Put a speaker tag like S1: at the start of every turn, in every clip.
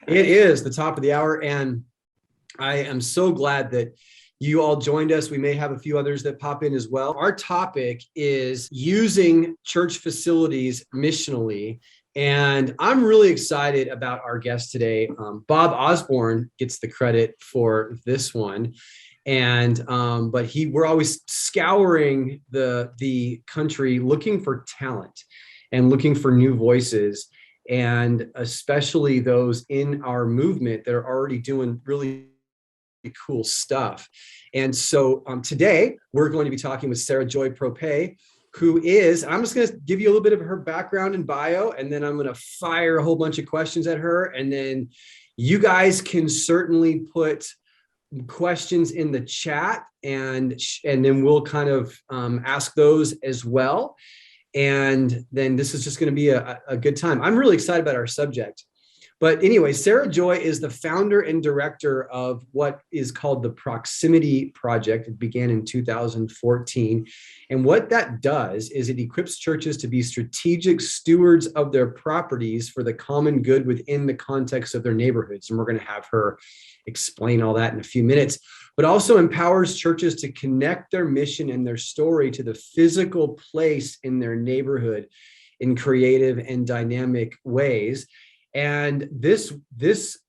S1: It is the top of the hour, and I am so glad that you all joined us. We may have a few others that pop in as well. Our topic is using church facilities missionally, and I'm really excited about our guest today. Bob Osborne gets the credit for this one, and but we're always scouring the country looking for talent and looking for new voices, and especially those in our movement that are already doing really cool stuff. And so today we're going to be talking with Sara Joy Proppe, who is, I'm just going to give you a little bit of her background and bio, and then I'm going to fire a whole bunch of questions at her. And then you guys can certainly put questions in the chat, and then we'll kind of ask those as well. And then this is just going to be a good time. I'm really excited about our subject. But anyway, Sara Joy is the founder and director of what is called the Proximity Project. It began in 2014. And what that does is it equips churches to be strategic stewards of their properties for the common good within the context of their neighborhoods. And we're going to have her explain all that in a few minutes, but also empowers churches to connect their mission and their story to the physical place in their neighborhood in creative and dynamic ways. And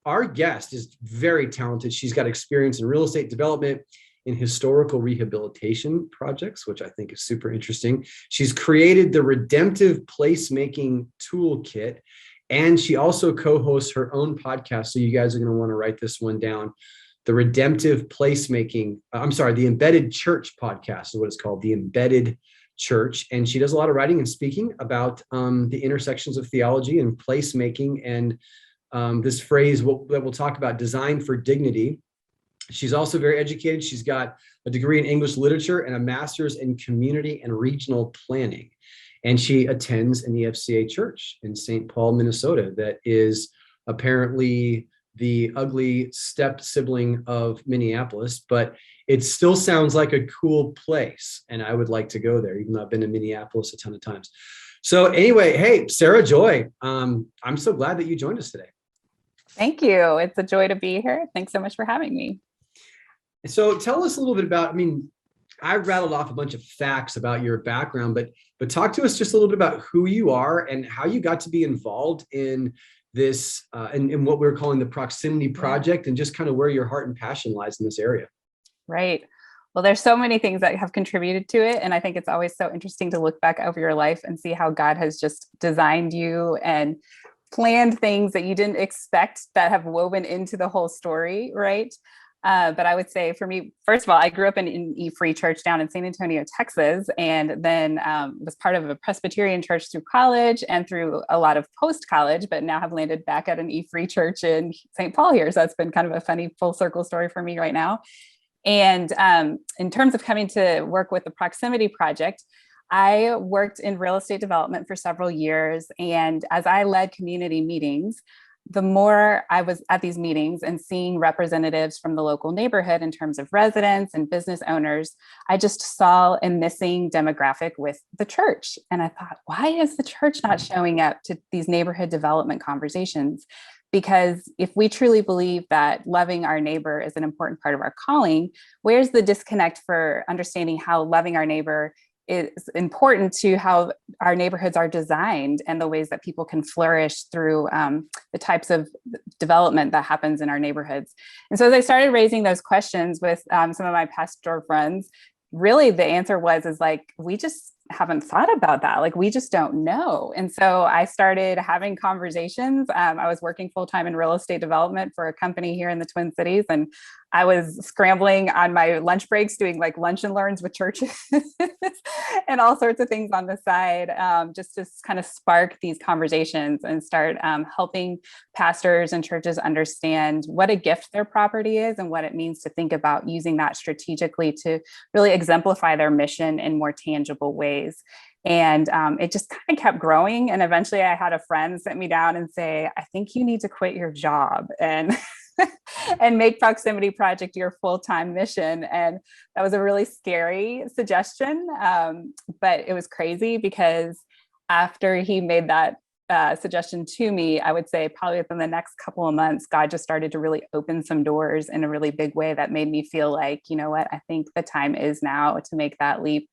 S1: our guest is very talented. She's got experience in real estate development, in historical rehabilitation projects, which I think is super interesting. She's created the Redemptive Placemaking Toolkit, and she also co-hosts her own podcast. So you guys are going to want to write this one down. The Redemptive Placemaking, the Embedded Church podcast is what it's called, the Embedded Church. And she does a lot of writing and speaking about the intersections of theology and placemaking, and this phrase that we'll talk about, design for dignity. She's also very educated. She's got a degree in English literature and a master's in community and regional planning. And she attends an EFCA church in St. Paul, Minnesota, that is apparently the ugly step sibling of Minneapolis, but it still sounds like a cool place. And I would like to go there, even though I've been to Minneapolis a ton of times. So anyway, hey, Sara Joy, I'm so glad that you joined us today.
S2: Thank you. It's a joy to be here. Thanks so much for having me.
S1: So tell us a little bit about, I rattled off a bunch of facts about your background, but talk to us just a little bit about who you are and how you got to be involved in this, in what we're calling the Proximity Project, and just kind of where your heart and passion lies in this area.
S2: Right. Well, there's so many things that have contributed to it. And I think it's always so interesting to look back over your life and see how God has just designed you and planned things that you didn't expect that have woven into the whole story, right? But I would say for me, first of all, I grew up in an E-Free church down in San Antonio, Texas, and then was part of a Presbyterian church through college and through a lot of post-college, but now have landed back at an E-Free church in St. Paul here. So that's been kind of a funny full circle story for me right now. And in terms of coming to work with the Proximity Project, I worked in real estate development for several years. And as I led community meetings, the more I was at these meetings and seeing representatives from the local neighborhood in terms of residents and business owners, I just saw a missing demographic with the church. And I thought, why is the church not showing up to these neighborhood development conversations? Because if we truly believe that loving our neighbor is an important part of our calling, where's the disconnect for understanding how loving our neighbor is important to how our neighborhoods are designed and the ways that people can flourish through the types of development that happens in our neighborhoods? And so as I started raising those questions with some of my pastoral friends, really the answer was we just haven't thought about that. We just don't know. And so I started having conversations. I was working full-time in real estate development for a company here in the Twin Cities. And I was scrambling on my lunch breaks, doing lunch and learns with churches and all sorts of things on the side, just to kind of spark these conversations and start helping pastors and churches understand what a gift their property is and what it means to think about using that strategically to really exemplify their mission in more tangible ways. And it just kind of kept growing. And eventually I had a friend sit me down and say, I think you need to quit your job and and make Proximity Project your full-time mission. And that was a really scary suggestion. But it was crazy because after he made that suggestion to me, I would say probably within the next couple of months, God just started to really open some doors in a really big way that made me feel like, you know what, I think the time is now to make that leap.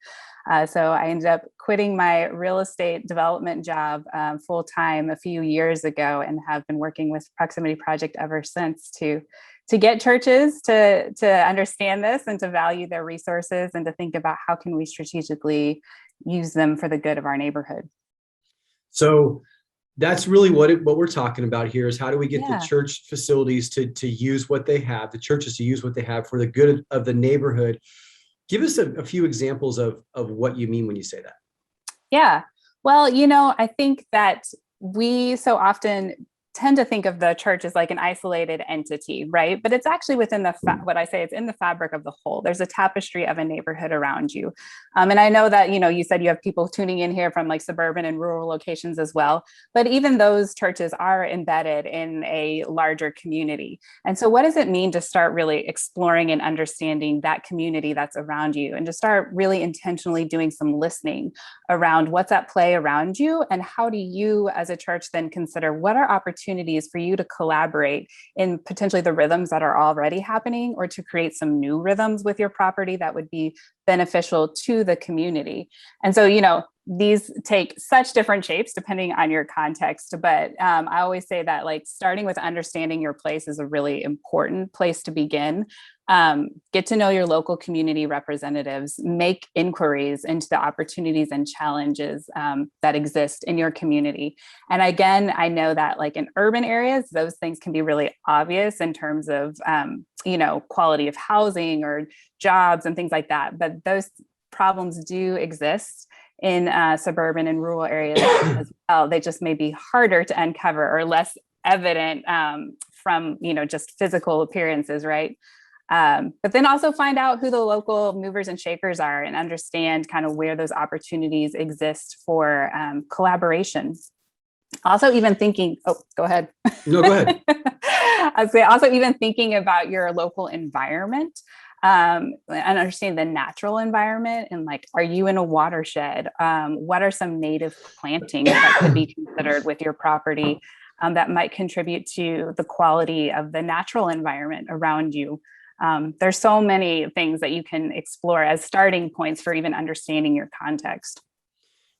S2: So I ended up quitting my real estate development job full time a few years ago, and have been working with Proximity Project ever since to get churches to understand this and to value their resources and to think about how can we strategically use them for the good of our neighborhood.
S1: So that's really what we're talking about here is how do we get
S2: Yeah.
S1: the church facilities to use what they have, the churches to use what they have for the good of the neighborhood. Give us a few examples of what you mean when you say that.
S2: Yeah. Well, I think that we so often tend to think of the church as like an isolated entity, right? But it's actually within what I say, it's in the fabric of the whole. There's a tapestry of a neighborhood around you. And I know that, you said you have people tuning in here from like suburban and rural locations as well, but even those churches are embedded in a larger community. And so what does it mean to start really exploring and understanding that community that's around you, and to start really intentionally doing some listening around what's at play around you, and how do you as a church then consider what are opportunities for you to collaborate in potentially the rhythms that are already happening, or to create some new rhythms with your property that would be beneficial to the community. And so, these take such different shapes depending on your context. But I always say that like starting with understanding your place is a really important place to begin. Get to know your local community representatives, make inquiries into the opportunities and challenges that exist in your community. And again, I know that like in urban areas, those things can be really obvious in terms of, quality of housing or jobs and things like that. But those problems do exist in suburban and rural areas as well. They just may be harder to uncover or less evident from, just physical appearances, right? But then also find out who the local movers and shakers are, and understand kind of where those opportunities exist for collaboration. Also, even thinking, go ahead.
S1: No, go ahead.
S2: I'd say also even thinking about your local environment, and understand the natural environment, and like, are you in a watershed? What are some native plantings that could be considered with your property that might contribute to the quality of the natural environment around you? There's so many things that you can explore as starting points for even understanding your context.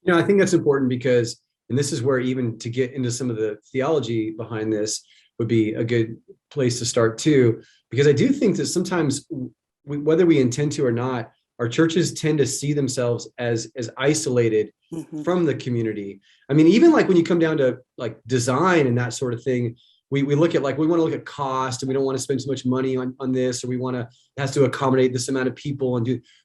S1: I think that's important because, and this is where even to get into some of the theology behind this would be a good place to start too, because I do think that sometimes whether we intend to or not, our churches tend to see themselves as isolated from the community. I mean, even like when you come down to like design and that sort of thing, we look at like, we want to look at cost, and we don't want to spend so much money on this, or we want to, it has to accommodate this amount of people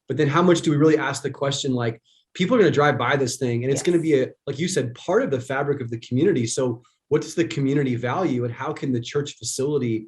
S1: but then how much do we really ask the question, like, people are going to drive by this thing, and it's going to be like you said, part of the fabric of the community. So what does the community value, and how can the church facility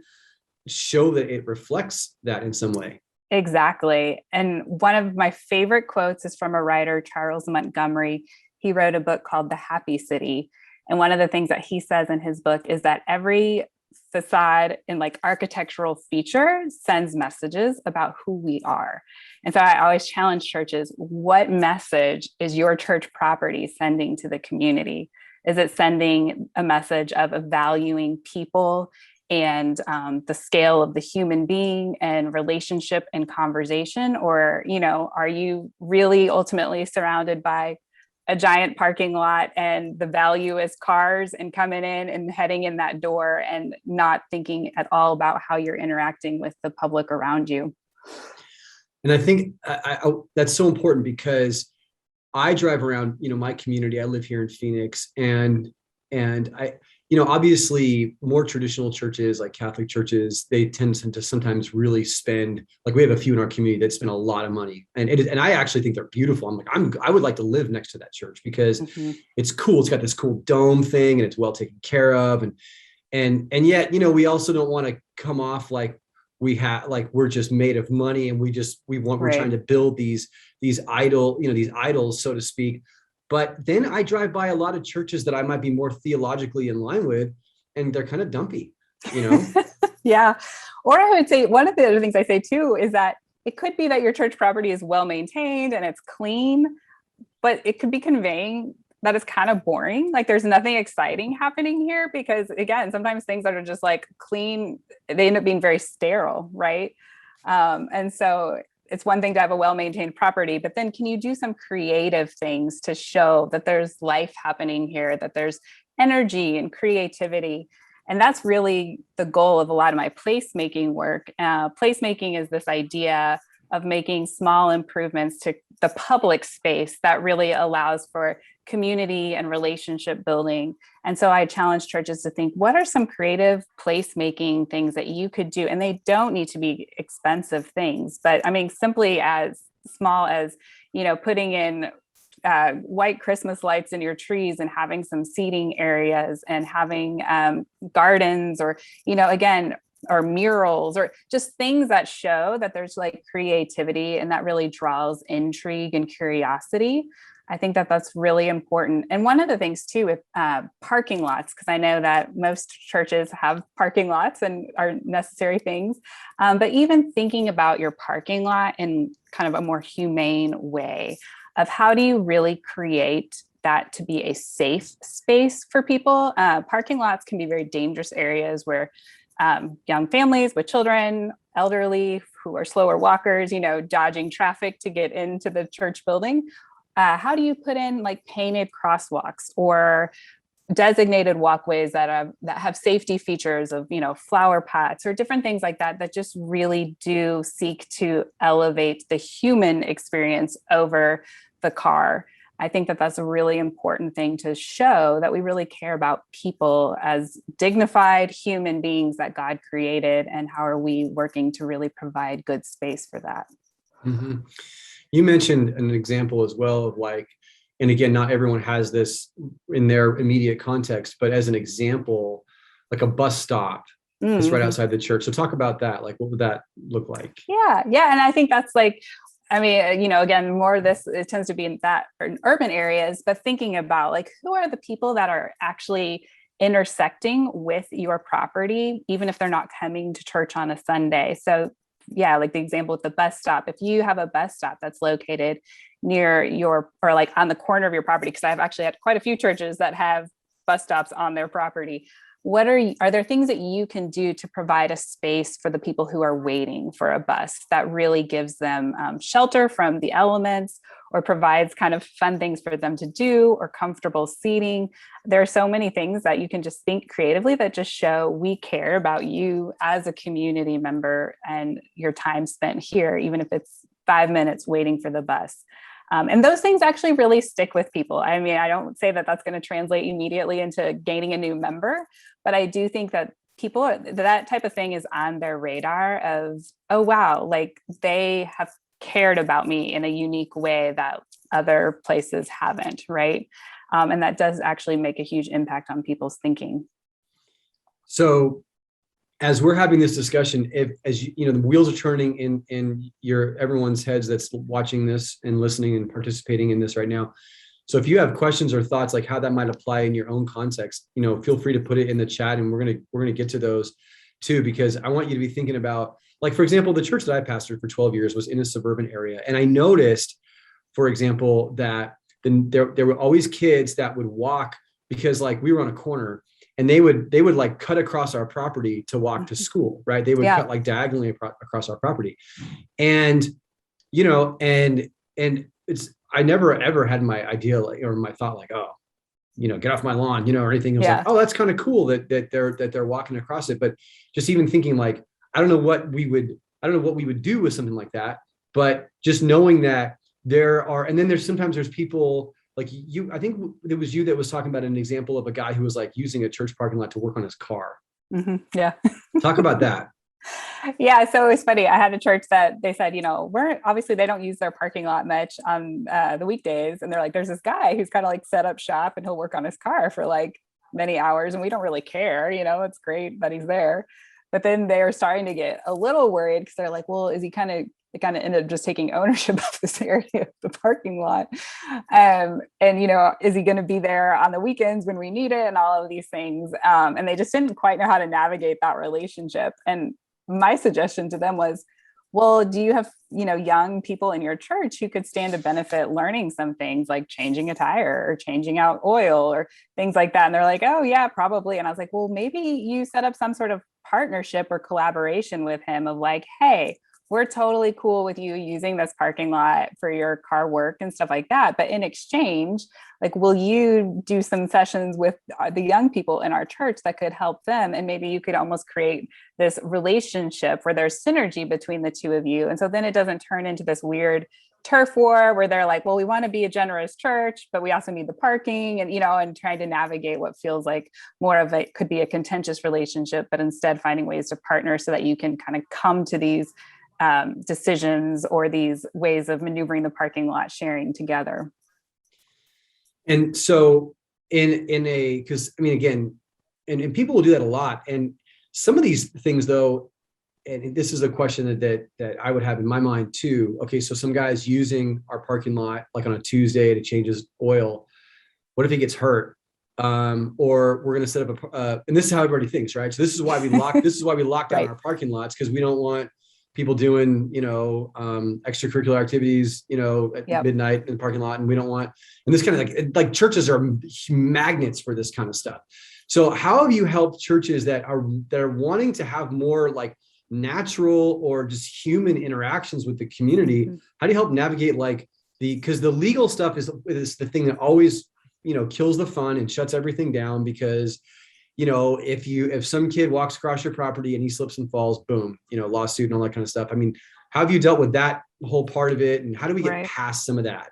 S1: show that it reflects that in some way?
S2: Exactly. And one of my favorite quotes is from a writer, Charles Montgomery. He wrote a book called The Happy City. And one of the things that he says in his book is that every facade and like architectural feature sends messages about who we are. And so I always challenge churches, what message is your church property sending to the community? Is it sending a message of valuing people and the scale of the human being and relationship and conversation? Or, are you really ultimately surrounded by a giant parking lot, and the value is cars and coming in and heading in that door, and not thinking at all about how you're interacting with the public around you?
S1: And I think that's so important, because I drive around, my community. I live here in Phoenix, and I, obviously more traditional churches like Catholic churches, they tend to sometimes really spend, like we have a few in our community that spend a lot of money, and I actually think they're beautiful. I'm like, I would like to live next to that church because it's cool. It's got this cool dome thing, and it's well taken care of. And yet, we also don't want to come off like we're just made of money, and we're trying to build these idols, so to speak. But then I drive by a lot of churches that I might be more theologically in line with, and they're kind of dumpy,
S2: Yeah. Or I would say one of the other things I say too is that it could be that your church property is well maintained and it's clean, but it could be conveying that is kind of boring. Like there's nothing exciting happening here because again, sometimes things that are just like clean, they end up being very sterile, right? And so it's one thing to have a well-maintained property, but then can you do some creative things to show that there's life happening here, that there's energy and creativity? And that's really the goal of a lot of my placemaking work. Placemaking is this idea of making small improvements to the public space that really allows for community and relationship building. And so I challenge churches to think, what are some creative placemaking things that you could do? And they don't need to be expensive things, but I mean, simply as small as, putting in white Christmas lights in your trees and having some seating areas and having gardens or, again, or murals or just things that show that there's like creativity and that really draws intrigue and curiosity. I think that that's really important. And one of the things too with parking lots, because I know that most churches have parking lots and are necessary things, but even thinking about your parking lot in kind of a more humane way of how do you really create that to be a safe space for people. Parking lots can be very dangerous areas where young families with children, elderly who are slower walkers, dodging traffic to get into the church building. How do you put in like painted crosswalks or designated walkways that have safety features of, flower pots or different things like that, that just really do seek to elevate the human experience over the car? I think that that's a really important thing to show that we really care about people as dignified human beings that God created, and how are we working to really provide good space for that.
S1: Mm-hmm. You mentioned an example as well of like, and again, not everyone has this in their immediate context, but as an example, like a bus stop that's right outside the church. So talk about that. Like, what would that look like?
S2: Yeah. And I think that's like, I mean, again, more of this, it tends to be in that or in urban areas, but thinking about like, who are the people that are actually intersecting with your property, even if they're not coming to church on a Sunday. So yeah, like the example with the bus stop, if you have a bus stop that's located near your, or like on the corner of your property, because I've actually had quite a few churches that have bus stops on their property. Are there things that you can do to provide a space for the people who are waiting for a bus that really gives them shelter from the elements, or provides kind of fun things for them to do, or comfortable seating? There are so many things that you can just think creatively that just show we care about you as a community member and your time spent here, even if it's 5 minutes waiting for the bus. And those things actually really stick with people. I mean, I don't say that that's going to translate immediately into gaining a new member, but I do think that people, that type of thing is on their radar of, oh, wow, like they have cared about me in a unique way that other places haven't, right? And that does actually make a huge impact on people's thinking.
S1: So as we're having this discussion, the wheels are turning in everyone's heads that's watching this and listening and participating in this right now. So if you have questions or thoughts like how that might apply in your own context, feel free to put it in the chat, and we're gonna get to those too, because I want you to be thinking about, like, for example, the church that I pastored for 12 years was in a suburban area, and I noticed, for example, that there were always kids that would walk, because like we were on a corner, and they would like cut across our property to walk to school, right? They would cut like diagonally across our property. And, I never ever had my idea or my thought like, oh, get off my lawn, or anything. It was like, oh, that's kind of coul that they're walking across it. But just even thinking like, I don't know what we would do with something like that, but just knowing that there are, and then sometimes there's people like you, I think it was you that was talking about an example of a guy who was like using a church parking lot to work on his car.
S2: Mm-hmm. Yeah.
S1: Talk about that.
S2: Yeah. So it's funny. I had a church that they said, obviously they don't use their parking lot much on the weekdays. And they're like, there's this guy who's kind of like set up shop and he'll work on his car for like many hours. And we don't really care, it's great that he's there. But then they're starting to get a little worried because they're like, well, is he kind of ended up just taking ownership of this area of the parking lot? And, is he going to be there on the weekends when we need it and all of these things? And they just didn't quite know how to navigate that relationship. And my suggestion to them was, well, do you have, young people in your church who could stand to benefit learning some things like changing a tire or changing out oil or things like that? And they're like, oh yeah, probably. And I was like, well, maybe you set up some sort of partnership or collaboration with him of like, hey, we're totally cool with you using this parking lot for your car work and stuff like that. But in exchange, like, will you do some sessions with the young people in our church that could help them? And maybe you could almost create this relationship where there's synergy between the two of you. And so then it doesn't turn into this weird turf war where they're like, well, we want to be a generous church, but we also need the parking and trying to navigate what feels like more of it could be a contentious relationship, but instead finding ways to partner so that you can kind of come to these decisions or these ways of maneuvering the parking lot sharing together.
S1: And so because I mean, again, and people will do that a lot. And some of these things though, and this is a question that I would have in my mind too. Okay, so some guy's using our parking lot like on a Tuesday to change his oil. What if he gets hurt? Or we're going to set up and this is how everybody thinks, right? So this is why we lock down
S2: right.
S1: our parking lots, because we don't want people doing, extracurricular activities, at midnight in the parking lot. And we don't want, and this kind of like churches are magnets for this kind of stuff. So how have you helped churches that are wanting to have more like natural or just human interactions with the community? How do you help navigate because the legal stuff is the thing that always, kills the fun and shuts everything down, because if some kid walks across your property and he slips and falls, boom, lawsuit and all that kind of stuff. I mean, how have you dealt with that whole part of it? And how do we get past some of that,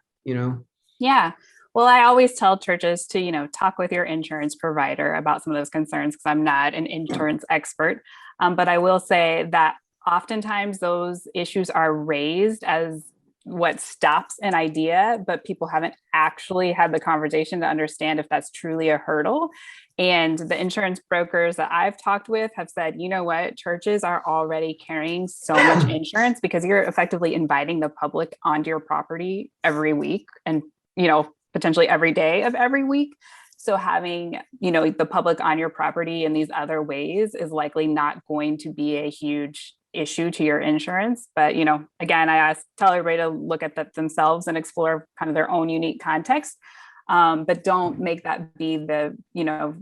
S2: Yeah. Well, I always tell churches to, talk with your insurance provider about some of those concerns, because I'm not an insurance expert. But I will say that oftentimes those issues are raised as what stops an idea, but people haven't actually had the conversation to understand if that's truly a hurdle. And the insurance brokers that I've talked with have said, you know what, churches are already carrying so much insurance because you're effectively inviting the public onto your property every week and, potentially every day of every week. So having, the public on your property in these other ways is likely not going to be a huge issue to your insurance. But, again, tell everybody to look at that themselves and explore kind of their own unique context. But don't make that be the,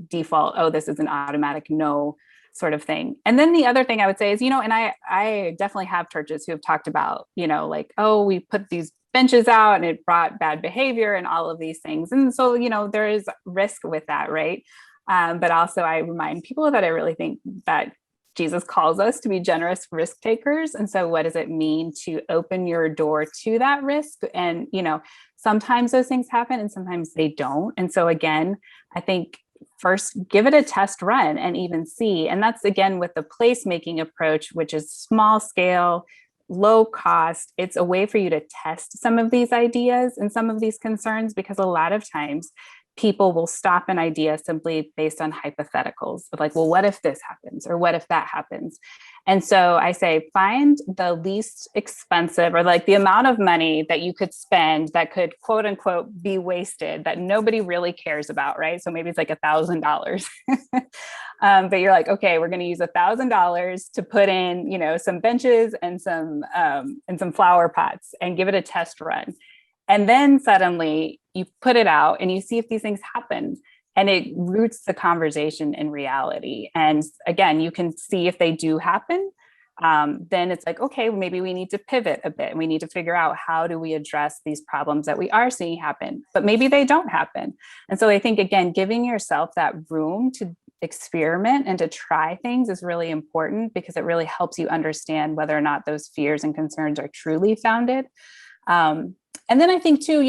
S2: default, oh, this is an automatic no sort of thing. And then the other thing I would say is, and I definitely have churches who have talked about, like, oh, we put these benches out and it brought bad behavior and all of these things. And so, there is risk with that, right? But also I remind people that I really think that Jesus calls us to be generous risk takers. And so what does it mean to open your door to that risk? And, sometimes those things happen and sometimes they don't. And so again, I think first give it a test run and even see. And that's again with the placemaking approach, which is small scale, low cost. It's a way for you to test some of these ideas and some of these concerns, because a lot of times people will stop an idea simply based on hypotheticals of like, well, what if this happens? Or what if that happens? And so I say, find the least expensive or like the amount of money that you could spend that could quote unquote be wasted that nobody really cares about, right? So maybe it's like $1,000. But you're like, okay, we're going to use $1,000 to put in, some benches and some flower pots and give it a test run. And then suddenly you put it out and you see if these things happen, and it roots the conversation in reality. And again, you can see if they do happen. Then it's like, okay, maybe we need to pivot a bit and we need to figure out how do we address these problems that we are seeing happen, but maybe they don't happen. And so I think, again, giving yourself that room to experiment and to try things is really important, because it really helps you understand whether or not those fears and concerns are truly founded. And then I think too,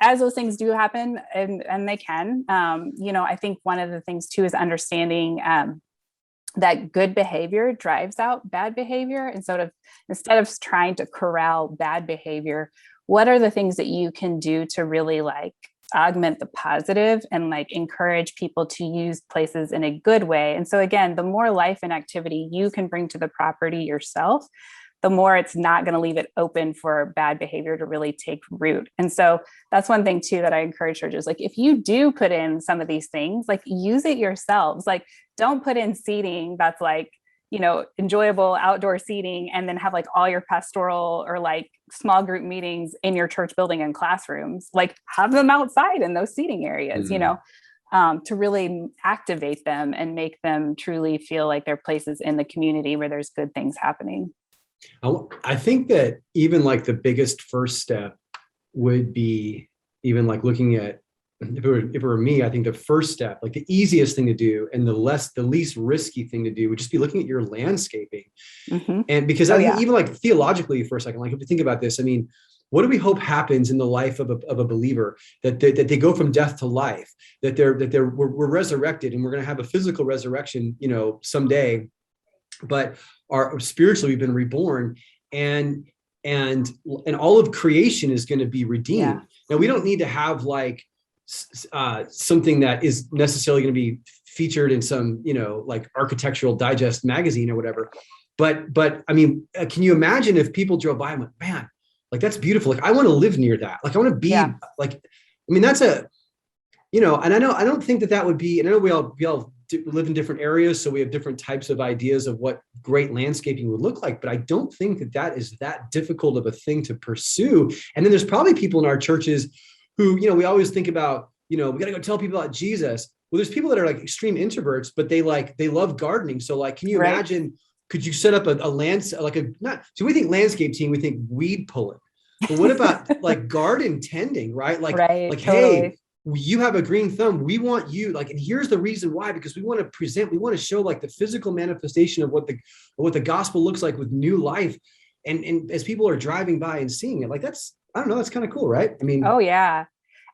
S2: as those things do happen, and they can, I think one of the things too is understanding that good behavior drives out bad behavior. And sort of instead of trying to corral bad behavior, what are the things that you can do to really like augment the positive and like encourage people to use places in a good way? And so again, the more life and activity you can bring to the property yourself, the more it's not going to leave it open for bad behavior to really take root. And so that's one thing too that I encourage churches, like if you do put in some of these things, like use it yourselves. Like don't put in seating that's like, enjoyable outdoor seating, and then have like all your pastoral or like small group meetings in your church building and classrooms, like have them outside in those seating areas, to really activate them and make them truly feel like they're places in the community where there's good things happening.
S1: I think that even like the biggest first step would be even like looking at, if it were me, I think the first step, like the easiest thing to do and the least risky thing to do would just be looking at your landscaping.
S2: Mm-hmm.
S1: And because I think even like theologically for a second, like if you think about this, I mean, what do we hope happens in the life of a believer, that they go from death to life, that we're resurrected, and we're going to have a physical resurrection, someday, but spiritually we've been reborn, and all of creation is going to be redeemed. Yeah. Now we don't need to have like something that is necessarily going to be featured in some, like Architectural Digest magazine or whatever. But I mean, can you imagine if people drove by and went, man, like that's beautiful. Like I want to live near that. Like I want to be like, I mean, that's and I don't think that would be, and I know we all live in different areas, so we have different types of ideas of what great landscaping would look like, but I don't think that is that difficult of a thing to pursue. And then there's probably people in our churches who, we always think about, we got to go tell people about Jesus. Well, there's people that are like extreme introverts, but they love gardening. So like, can you imagine, could you set up so we think landscape team, we think weed pulling, but what about like garden tending, right? Like, totally. Hey, you have a green thumb. We want you and here's the reason why, because we want to show like the physical manifestation of what the gospel looks like with new life. And as people are driving by and seeing it, like that's kind of cool, right? I mean,
S2: oh yeah.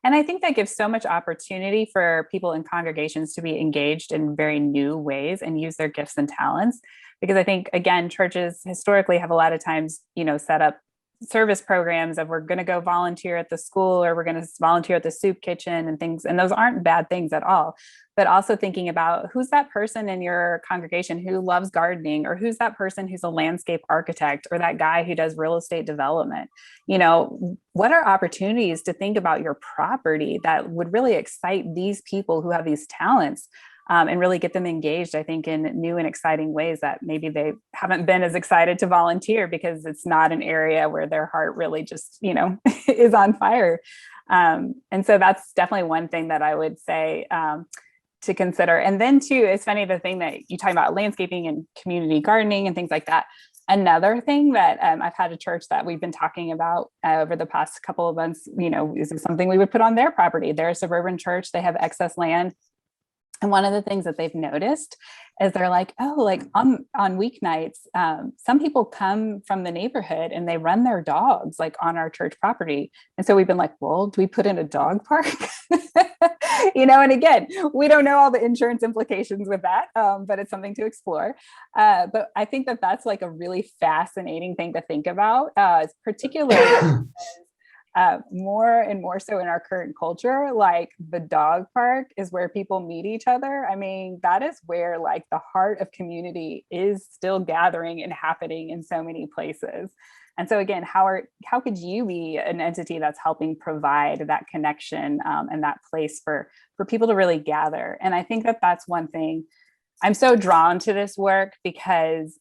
S2: And I think that gives so much opportunity for people in congregations to be engaged in very new ways and use their gifts and talents. Because I think, again, churches historically have a lot of times, set up service programs of we're going to go volunteer at the school, or we're going to volunteer at the soup kitchen and things. And those aren't bad things at all. But also thinking about who's that person in your congregation who loves gardening, or who's that person who's a landscape architect, or that guy who does real estate development. What are opportunities to think about your property that would really excite these people who have these talents? And really get them engaged, I think, in new and exciting ways that maybe they haven't been as excited to volunteer because it's not an area where their heart really just, is on fire. And so that's definitely one thing that I would say to consider. And then too, it's funny, the thing that you talk about landscaping and community gardening and things like that. Another thing that I've had a church that we've been talking about over the past couple of months, is this something we would put on their property? They're a suburban church. They have excess land. And one of the things that they've noticed is they're like, on weeknights, some people come from the neighborhood and they run their dogs like on our church property. And so we've been like, well, do we put in a dog park? And again, we don't know all the insurance implications with that, but it's something to explore. But I think that that's like a really fascinating thing to think about, particularly more and more so in our current culture. Like the dog park is where people meet each other. I mean, that is where like the heart of community is still gathering and happening in so many places. And so again, how could you be an entity that's helping provide that connection and that place for people to really gather? And I think that that's one thing I'm so drawn to this work because,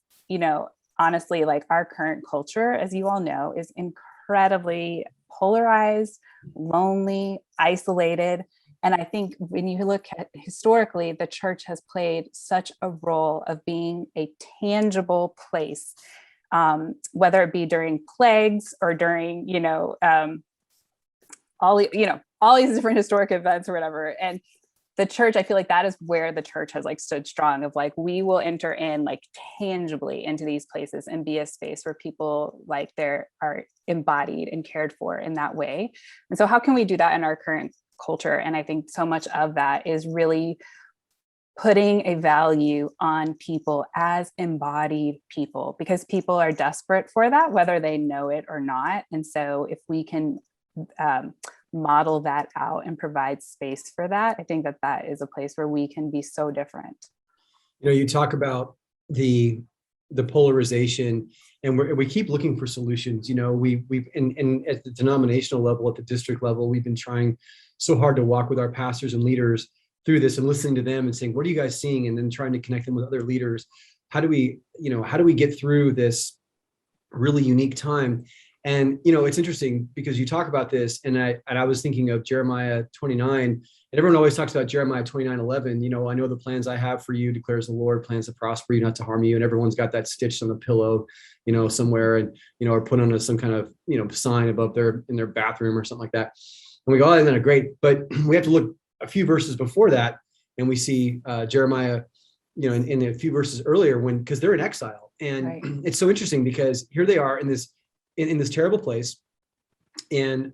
S2: honestly, like our current culture, as you all know, is incredibly polarized, lonely, isolated. And I think when you look at historically, the church has played such a role of being a tangible place, whether it be during plagues or during, all these different historic events or whatever. And the church, I feel like that is where the church has like stood strong of like, we will enter in like tangibly into these places and be a space where people like are embodied and cared for in that way. And so how can we do that in our current culture? And I think so much of that is really putting a value on people as embodied people, because people are desperate for that, whether they know it or not. And so if we can model that out and provide space for that, I think that is a place where we can be so different.
S1: You talk about the polarization, and we keep looking for solutions. We've at the denominational level, at the district level, we've been trying so hard to walk with our pastors and leaders through this and listening to them and saying, what are you guys seeing? And then trying to connect them with other leaders. how do we get through this really unique time? And, it's interesting because you talk about this, and I was thinking of Jeremiah 29, and everyone always talks about Jeremiah 29:11. I know the plans I have for you, declares the Lord, plans to prosper you, not to harm you. And everyone's got that stitched on the pillow, somewhere, and, or put on some kind of, sign above in their bathroom or something like that. And we go, oh, isn't that great? But we have to look a few verses before that, and we see Jeremiah, in a few verses earlier, because they're in exile. And right. It's so interesting because here they are in this terrible place. And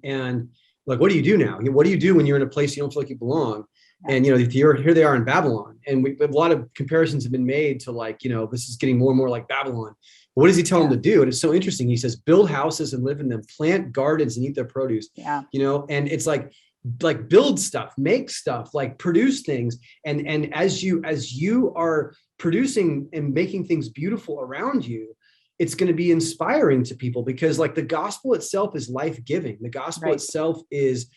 S1: like, what do you do now? What do you do when you're in a place you don't feel like you belong? Yeah. And, here they are in Babylon. And a lot of comparisons have been made to this is getting more and more like Babylon. But what does he tell them to do? And it's so interesting. He says, build houses and live in them, plant gardens and eat their produce. Yeah. And it's like build stuff, make stuff, like produce things. And as you are producing and making things beautiful around you, it's going to be inspiring to people, because the gospel itself is life-giving. The gospel right. itself is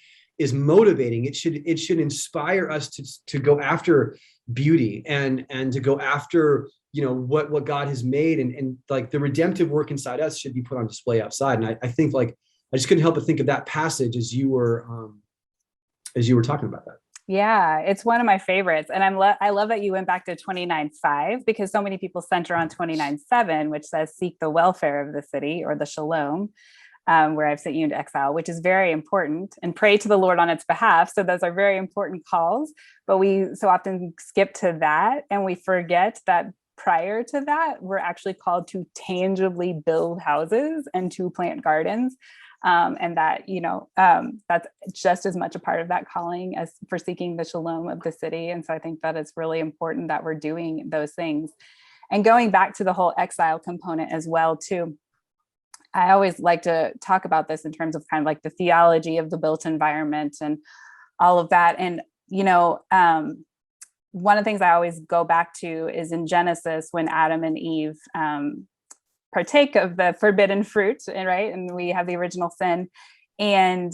S1: motivating. It should inspire us to go after beauty and to go after, what God has made, and the redemptive work inside us should be put on display outside. And I think I just couldn't help but think of that passage as you were talking about that.
S2: Yeah, it's one of my favorites. And I love that you went back to 29:5, because so many people center on 29:7, which says, seek the welfare of the city, or the shalom, where I've sent you into exile, which is very important, and pray to the Lord on its behalf. So those are very important calls, but we so often skip to that, and we forget that prior to that, we're actually called to tangibly build houses and to plant gardens. And that, that's just as much a part of that calling as for seeking the shalom of the city. And so I think that it's really important that we're doing those things. And going back to the whole exile component as well, too, I always like to talk about this in terms of kind of like the theology of the built environment and all of that. And, one of the things I always go back to is in Genesis, when Adam and Eve partake of the forbidden fruit, right? And we have the original sin. And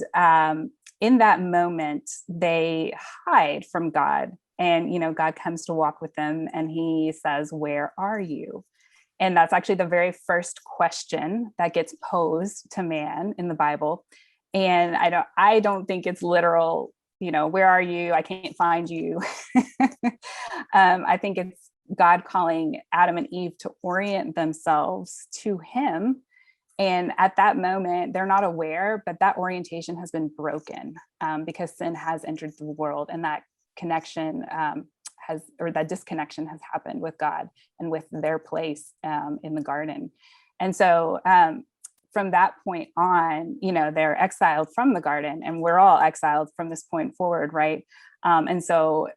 S2: in that moment, they hide from God. And, God comes to walk with them, and he says, where are you? And that's actually the very first question that gets posed to man in the Bible. And I don't think it's literal, where are you? I can't find you. I think it's God calling Adam and Eve to orient themselves to him. And at that moment, they're not aware, but that orientation has been broken because sin has entered the world, and that connection that disconnection has happened with God and with their place in the garden. And so from that point on, they're exiled from the garden, and we're all exiled from this point forward, right? And so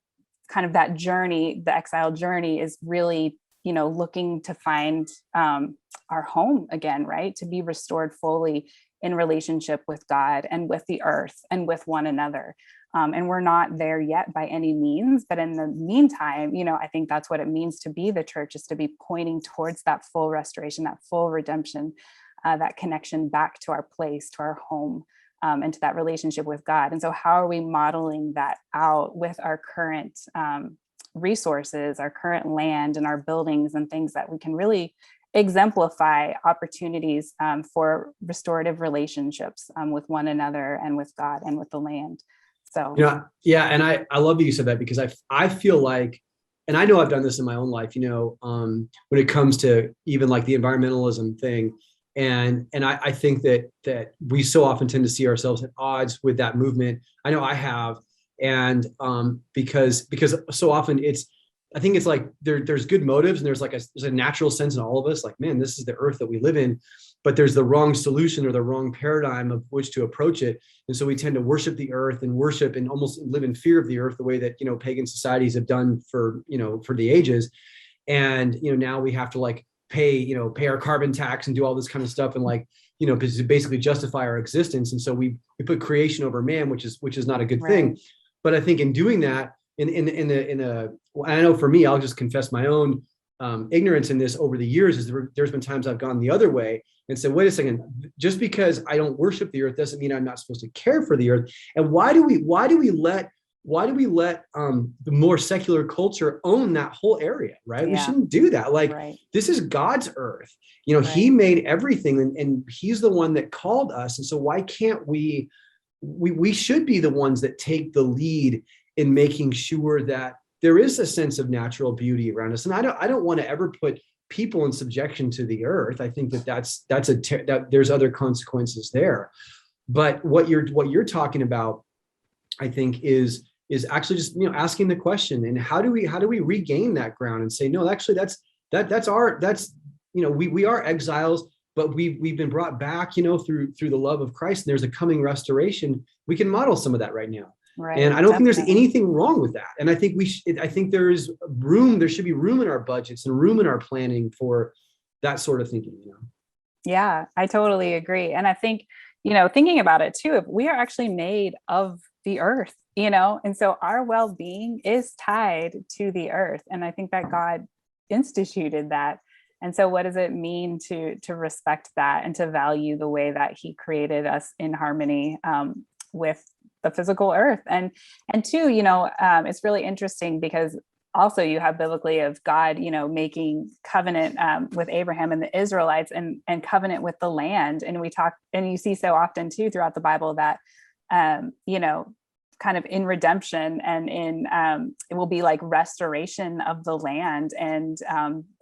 S2: kind of that journey, the exile journey, is really, looking to find our home again, right? To be restored fully in relationship with God and with the earth and with one another. And we're not there yet by any means, but in the meantime, I think that's what it means to be the church, is to be pointing towards that full restoration, that full redemption, that connection back to our place, to our home, and to that relationship with God. And so how are we modeling that out with our current resources, our current land and our buildings and things that we can really exemplify opportunities for restorative relationships with one another and with God and with the land. So,
S1: yeah. And I love that you said that, because I feel like, and I know I've done this in my own life, when it comes to even like the environmentalism thing. And I think that we so often tend to see ourselves at odds with that movement. I know I have. And because so often I think it's like there's good motives, and there's a natural sense in all of us, like, man, this is the earth that we live in, but there's the wrong solution or the wrong paradigm of which to approach it. And so we tend to worship the earth and worship and almost live in fear of the earth, the way that, pagan societies have done for the ages. And, now we have to pay our carbon tax and do all this kind of stuff, and to basically justify our existence. And so we put creation over man, which is not a good thing. But I think in doing that, I know for me, I'll just confess my own ignorance in this over the years, is there's been times I've gone the other way and said, wait a second, just because I don't worship the earth doesn't mean I'm not supposed to care for the earth. And why do we let why do we let the more secular culture own that whole area, right? We shouldn't do that. Like, this is God's earth. He made everything, and he's the one that called us. And so why can't we should be the ones that take the lead in making sure that there is a sense of natural beauty around us. And I don't want to ever put people in subjection to the earth. I think that there's other consequences there. But what you're talking about, I think, is actually just asking the question, and how do we regain that ground and say, no, actually we are exiles, but we've been brought back through the love of Christ, and there's a coming restoration. We can model some of that right now.
S2: Right,
S1: and I don't think there's anything wrong with that. And I think there should be room in our budgets and room in our planning for that sort of thinking.
S2: Yeah, I totally agree. And I think, thinking about it too, we are actually made of the earth, and so our well-being is tied to the earth. And I think that God instituted that. And so what does it mean to respect that and to value the way that he created us in harmony with the physical earth? And two, it's really interesting because also you have biblically of God, making covenant with Abraham and the Israelites and covenant with the land. And we talk, and you see so often too throughout the Bible that, kind of in redemption and in it will be like restoration of the land and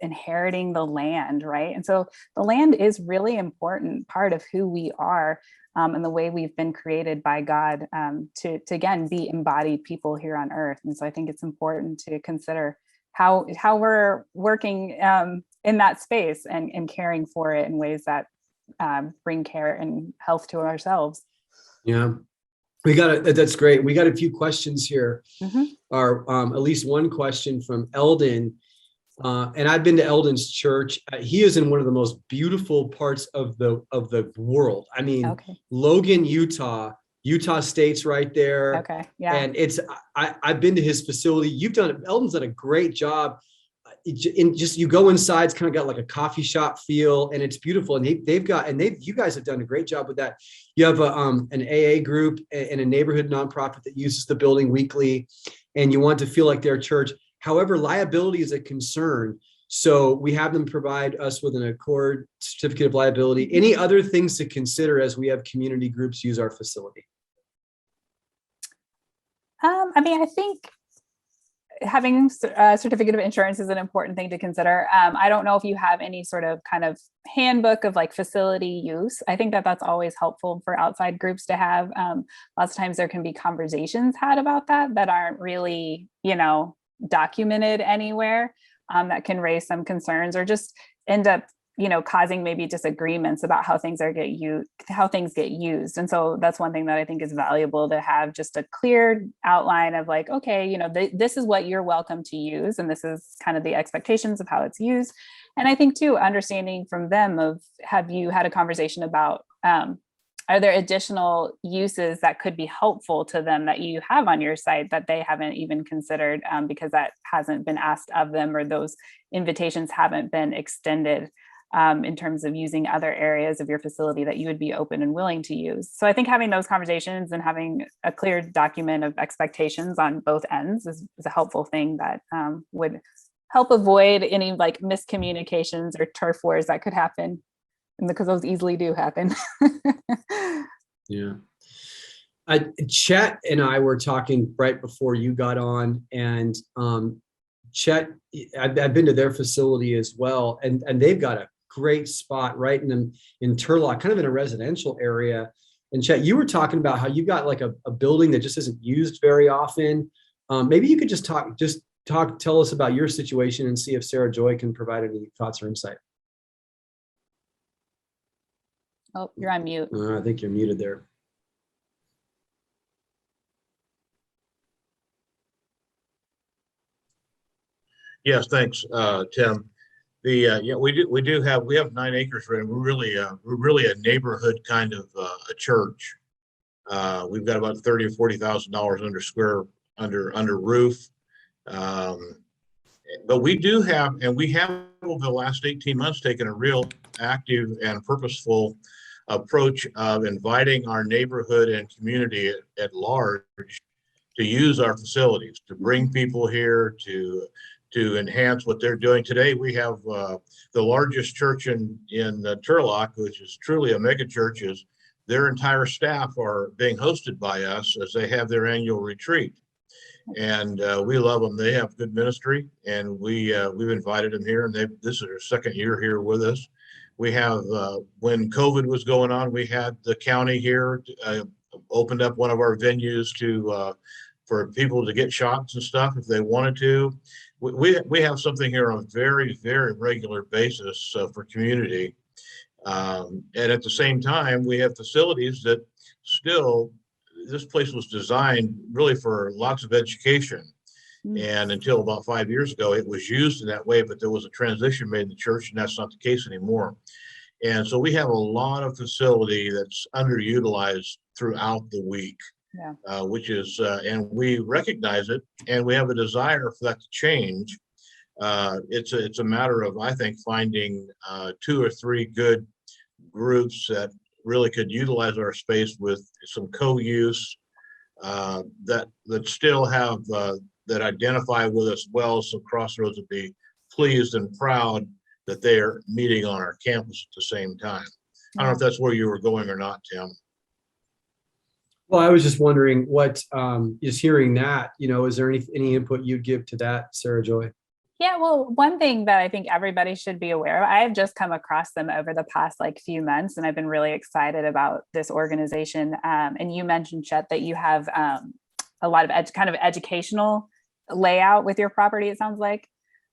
S2: inheriting the land, right? And so the land is really important part of who we are and the way we've been created by God to again be embodied people here on earth. And so I think it's important to consider how we're working in that space and caring for it in ways that bring care and health to ourselves.
S1: Yeah. That's great. We got a few questions here.
S2: Mm-hmm.
S1: Or at least one question from Eldon. And I've been to Eldon's church. He is in one of the most beautiful parts of the world. I mean, Logan, Utah State's right there.
S2: Okay. Yeah.
S1: And I've been to his facility. Eldon's done a great job. You go inside, it's kind of got like a coffee shop feel, and it's beautiful. And you guys have done a great job with that. You have an AA group and a neighborhood nonprofit that uses the building weekly, and you want to feel like their church. However, liability is a concern. So we have them provide us with an Accord certificate of liability. Any other things to consider as we have community groups use our facility?
S2: I think having a certificate of insurance is an important thing to consider. I don't know if you have any sort of kind of handbook of like facility use. I think that's always helpful for outside groups to have. Lots of times there can be conversations had about that aren't really, documented anywhere, that can raise some concerns or just end up causing maybe disagreements about how things get used. And so that's one thing that I think is valuable to have, just a clear outline of like, okay, this is what you're welcome to use. And this is kind of the expectations of how it's used. And I think too, understanding from them of, have you had a conversation about, are there additional uses that could be helpful to them that you have on your site that they haven't even considered because that hasn't been asked of them, or those invitations haven't been extended in terms of using other areas of your facility that you would be open and willing to use. So I think having those conversations and having a clear document of expectations on both ends is a helpful thing that would help avoid any like miscommunications or turf wars that could happen, because those easily do happen.
S1: Yeah. Chet and I were talking right before you got on, and Chet, I've been to their facility as well, and they've got a great spot right in Turlock, kind of in a residential area. And Chet, you were talking about how you've got like a building that just isn't used very often. Maybe you could tell us about your situation and see if Sara Joy can provide any thoughts or insight.
S2: Oh, you're on mute.
S1: I think you're muted there.
S3: Yes, thanks, Tim. We have 9 acres for it. We're really a neighborhood kind of a church. We've got about $30,000 or $40,000 under roof. But we have over the last 18 months taken a real active and purposeful approach of inviting our neighborhood and community at large to use our facilities, to bring people here, to enhance what they're doing. Today, we have the largest church in Turlock, which is truly a mega church. Is their entire staff are being hosted by us as they have their annual retreat. And we love them. They have good ministry, and we've invited them here, and this is their second year here with us. We have, when COVID was going on, we had the county here opened up one of our venues for people to get shots and stuff if they wanted to. We have something here on a very, very regular basis for community. And at the same time, we have facilities that still, this place was designed really for lots of education. And until about 5 years ago, it was used in that way, but there was a transition made in the church, and that's not the case anymore. And so we have a lot of facility that's underutilized throughout the week, which is, and we recognize it, and we have a desire for that to change. It's a matter of, I think, finding 2 or 3 good groups that really could utilize our space with some co-use that still have that identify with us well, so Crossroads would be pleased and proud that they are meeting on our campus at the same time. I don't know if that's where you were going or not, Tim.
S1: Well, I was just wondering what, just hearing that, is there any input you'd give to that, Sara Joy?
S2: Yeah, well, one thing that I think everybody should be aware of, I have just come across them over the past few months, and I've been really excited about this organization. And you mentioned, Chet, that you have a lot of kind of educational layout with your property, it sounds like.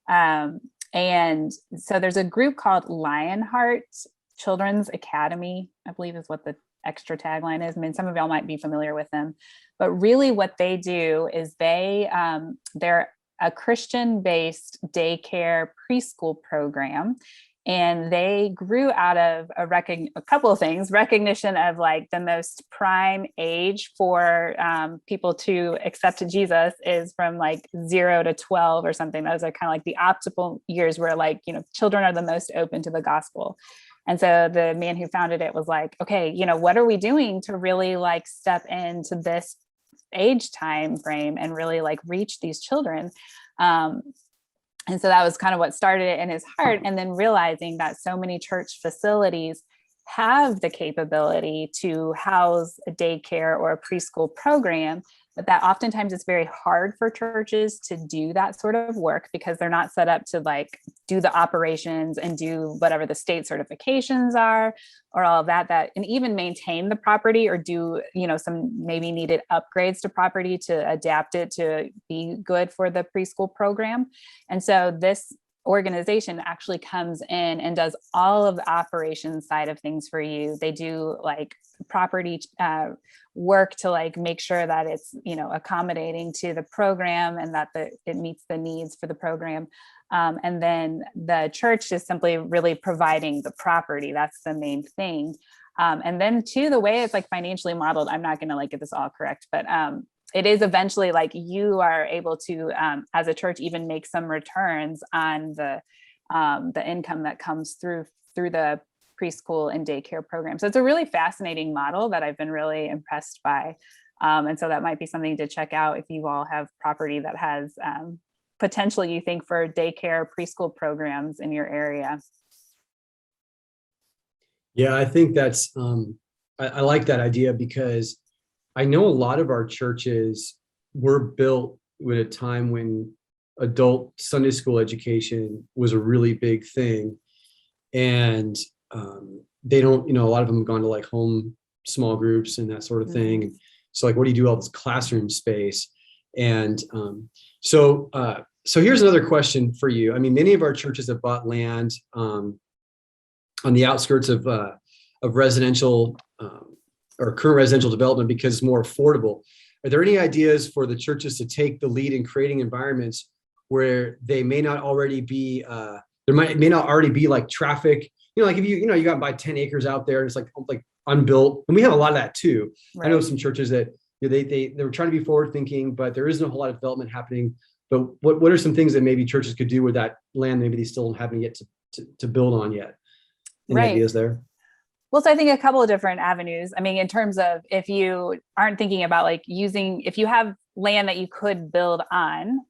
S2: And so there's a group called Lionheart Children's Academy, I believe is what the extra tagline is. I mean, some of y'all might be familiar with them, but really what they do is they're a Christian-based daycare preschool program. And they grew out of a couple of things, recognition of the most prime age for people to accept Jesus is from 0 to 12 or something. Those are kind of the optimal years where children are the most open to the gospel. And so the man who founded it was okay, what are we doing to really step into this age time frame and really reach these children? And so that was kind of what started it in his heart. And then realizing that so many church facilities have the capability to house a daycare or a preschool program, but that oftentimes it's very hard for churches to do that sort of work because they're not set up to do the operations and do whatever the state certifications are or all of that and even maintain the property or do, some maybe needed upgrades to property to adapt it to be good for the preschool program. And so this organization actually comes in and does all of the operations side of things for you. They do property work to make sure that it's accommodating to the program and that it meets the needs for the program. And then the church is simply really providing the property. That's the main thing. And then too, the way it's financially modeled, I'm not going to get this all correct, but it is eventually you are able to, as a church, even make some returns on the income that comes through the preschool and daycare program. So it's a really fascinating model that I've been really impressed by. And so that might be something to check out if you all have property that has potential, you think, for daycare preschool programs in your area.
S1: Yeah, I think that's, I like that idea because I know a lot of our churches were built at a time when adult Sunday school education was a really big thing. And they don't, a lot of them have gone to home small groups and that sort of thing. And so what do you do all this classroom space? And so here's another question for you. I mean, many of our churches have bought land on the outskirts of residential or current residential development because it's more affordable. Are there any ideas for the churches to take the lead in creating environments where they may not already be, there may not already be traffic, if you got to buy 10 acres out there and it's like unbuilt, and we have a lot of that too. Right. I know some churches that they were trying to be forward thinking, but there isn't a whole lot of development happening. But what are some things that maybe churches could do with that land maybe they still haven't yet to build on yet? Any ideas there?
S2: Well, so I think a couple of different avenues. I mean, in terms of if you aren't thinking about using, if you have land that you could build on,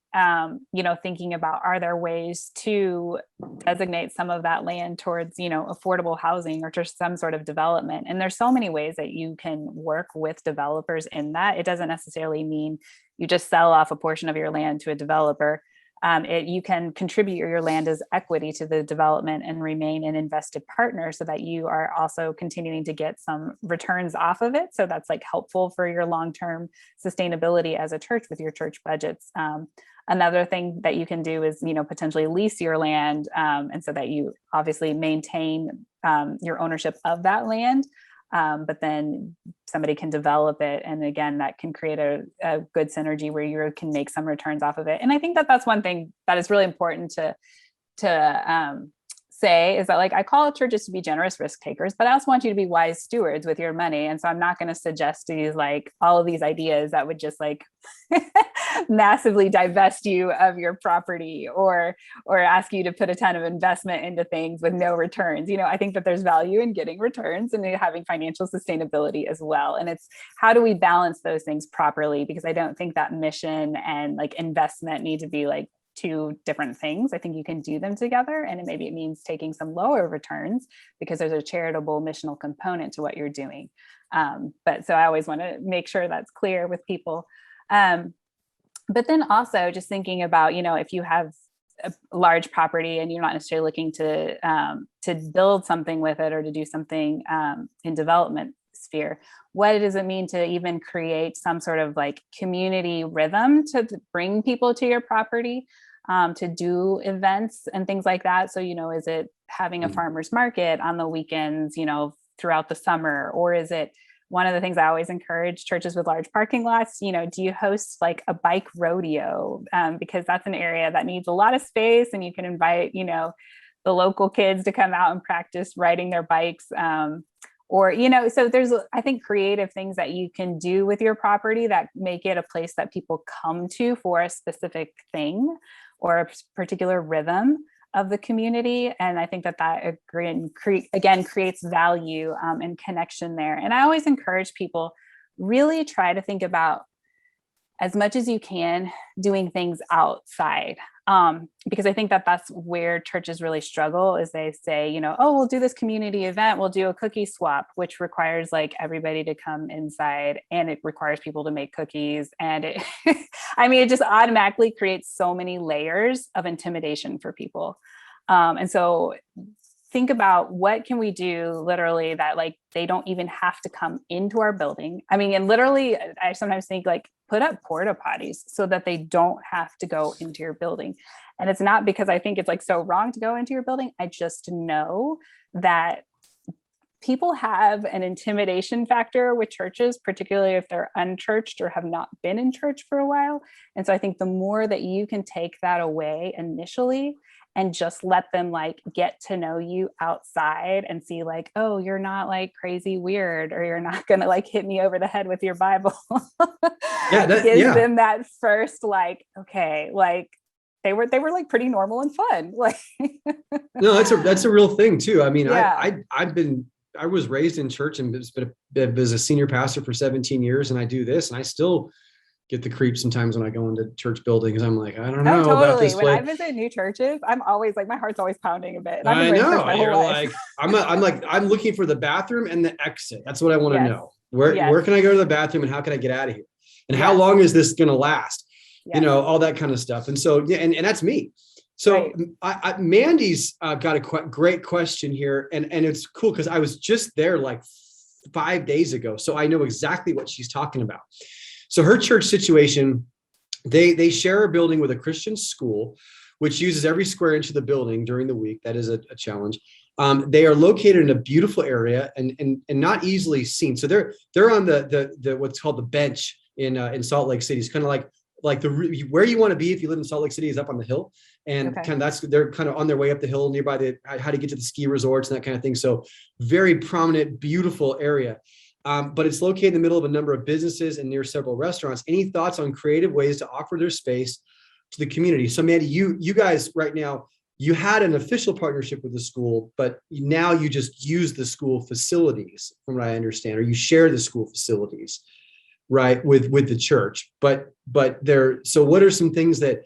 S2: thinking about, are there ways to designate some of that land towards, affordable housing or just some sort of development? And there's so many ways that you can work with developers in that. It doesn't necessarily mean you just sell off a portion of your land to a developer. You can contribute your land as equity to the development and remain an invested partner so that you are also continuing to get some returns off of it. So that's like helpful for your long-term sustainability as a church with your church budgets. Another thing that you can do is, potentially lease your land, and so that you obviously maintain your ownership of that land. But then somebody can develop it. And again, that can create a good synergy where you can make some returns off of it. And I think that that's one thing that is really important to say, is that, like, I call churches to be generous risk takers, but I also want you to be wise stewards with your money. And so I'm not going to suggest to you like all of these ideas that would just like massively divest you of your property or ask you to put a ton of investment into things with no returns. I think that there's value in getting returns and having financial sustainability as well. And it's, how do we balance those things properly? Because I don't think that mission and like investment need to be like two different things. I think you can do them together, and maybe it means taking some lower returns because there's a charitable missional component to what you're doing. But so I always want to make sure that's clear with people. But then also just thinking about, if you have a large property and you're not necessarily looking to build something with it or to do something in development sphere, what does it mean to even create some sort of like community rhythm to bring people to your property, to do events and things like that? So, is it having a farmer's market on the weekends, throughout the summer? Or is it, one of the things I always encourage churches with large parking lots, do you host like a bike rodeo? Because that's an area that needs a lot of space, and you can invite, the local kids to come out and practice riding their bikes. So there's, I think, creative things that you can do with your property that make it a place that people come to for a specific thing or a particular rhythm of the community. And I think that again creates value and connection there. And I always encourage people, really try to think about, as much as you can, doing things outside. Because I think that that's where churches really struggle, is they say, we'll do this community event, we'll do a cookie swap, which requires like everybody to come inside, and it requires people to make cookies. And it, it just automatically creates so many layers of intimidation for people. And so think about, what can we do literally that like they don't even have to come into our building? And literally, I sometimes think like, put up porta potties so that they don't have to go into your building. And it's not because I think it's like so wrong to go into your building. I just know that people have an intimidation factor with churches, particularly if they're unchurched or have not been in church for a while. And so I think the more that you can take that away initially and just let them like get to know you outside and see like, oh, you're not like crazy weird, or you're not going to like hit me over the head with your Bible. Gives them that first like, okay, like they were like pretty normal and fun. Like,
S1: no, that's a real thing too. I was raised in church and was a senior pastor for 17 years, and I do this, and I still get the creeps sometimes when I go into church buildings. I'm like, I don't know about this place.
S2: When I visit new churches, I'm always like, my heart's always pounding a bit.
S1: I know. You're like, I'm looking for the bathroom and the exit. That's what I want to know. Where can I go to the bathroom, and how can I get out of here? And how long is this going to last? All that kind of stuff. And so, and that's me. So Mandy's got a great question here. And it's cool because I was just there like 5 days ago. So I know exactly what she's talking about. So her church situation, they share a building with a Christian school, which uses every square inch of the building during the week. That is a challenge. They are located in a beautiful area and not easily seen. So they're on the what's called the bench in Salt Lake City. It's kind of like where you want to be if you live in Salt Lake City is up on the hill, and they're kind of on their way up the hill nearby how to get to the ski resorts and that kind of thing. So very prominent, beautiful area. But it's located in the middle of a number of businesses and near several restaurants. Any thoughts on creative ways to offer their space to the community? So Mandy, you guys right now, you had an official partnership with the school, but now you just use the school facilities, from what I understand, or you share the school facilities. right, with the church. But so what are some things that,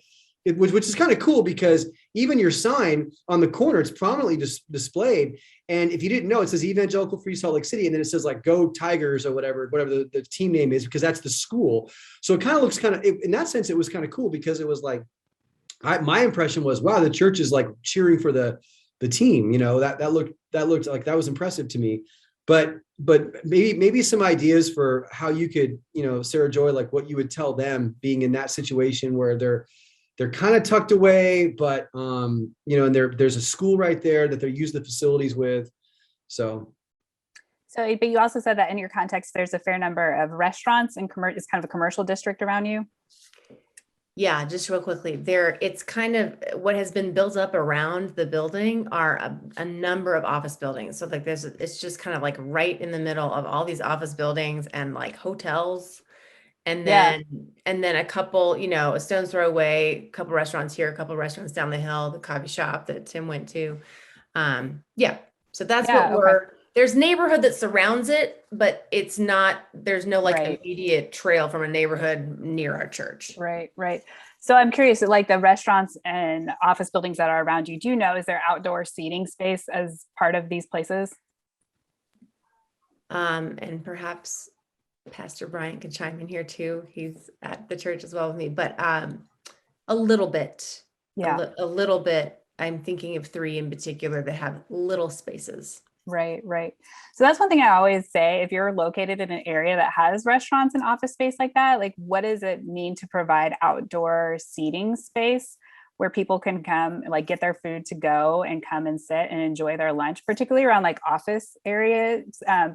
S1: which is kind of cool, because even your sign on the corner, it's prominently displayed. And if you didn't know, it says Evangelical Free Salt Lake City, and then it says like Go Tigers or whatever the team name is, because that's the school. So it kind of looks in that sense, it was kind of cool, because it was like, my impression was, wow, the church is like cheering for the team. That looked like that was impressive to me. But maybe some ideas for how you could, Sara Joy, like what you would tell them being in that situation where they're kind of tucked away, but and there's a school right there that they use the facilities with. So,
S2: but you also said that in your context, there's a fair number of restaurants and it's kind of a commercial district around you.
S4: Yeah, just real quickly there, it's kind of what has been built up around the building are a number of office buildings. So like it's just kind of like right in the middle of all these office buildings and like hotels. And then a couple, a stone's throw away, a couple restaurants here, a couple restaurants down the hill, the coffee shop that Tim went to. So that's there's neighborhood that surrounds it, but there's no immediate trail from a neighborhood near our church.
S2: Right. So I'm curious, like the restaurants and office buildings that are around you, do you know, is there outdoor seating space as part of these places?
S4: And perhaps Pastor Bryant can chime in here too. He's at the church as well with me, but a little bit. Yeah. A little bit. I'm thinking of 3 in particular that have little spaces.
S2: Right. So that's one thing I always say, if you're located in an area that has restaurants and office space like that, like what does it mean to provide outdoor seating space where people can come, like get their food to go and come and sit and enjoy their lunch, particularly around like office areas.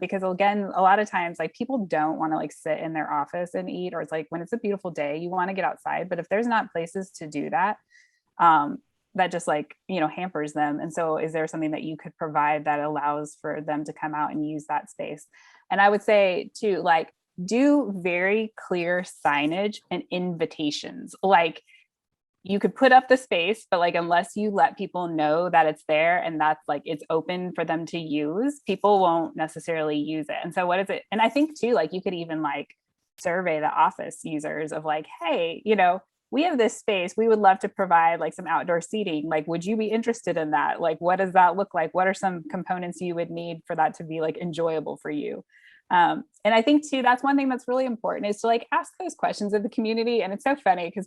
S2: Because again, a lot of times like people don't want to like sit in their office and eat, or it's like when it's a beautiful day, you want to get outside, but if there's not places to do that, that just like, hampers them. And so is there something that you could provide that allows for them to come out and use that space? And I would say too, like do very clear signage and invitations. Like you could put up the space, but like, unless you let people know that it's there and that's like, it's open for them to use, people won't necessarily use it. And so what is it? And I think too, like you could even like survey the office users of like, hey, we have this space. We would love to provide like some outdoor seating. Like, would you be interested in that? Like, what does that look like? What are some components you would need for that to be like enjoyable for you? And I think too, that's one thing that's really important is to like ask those questions of the community. And it's so funny because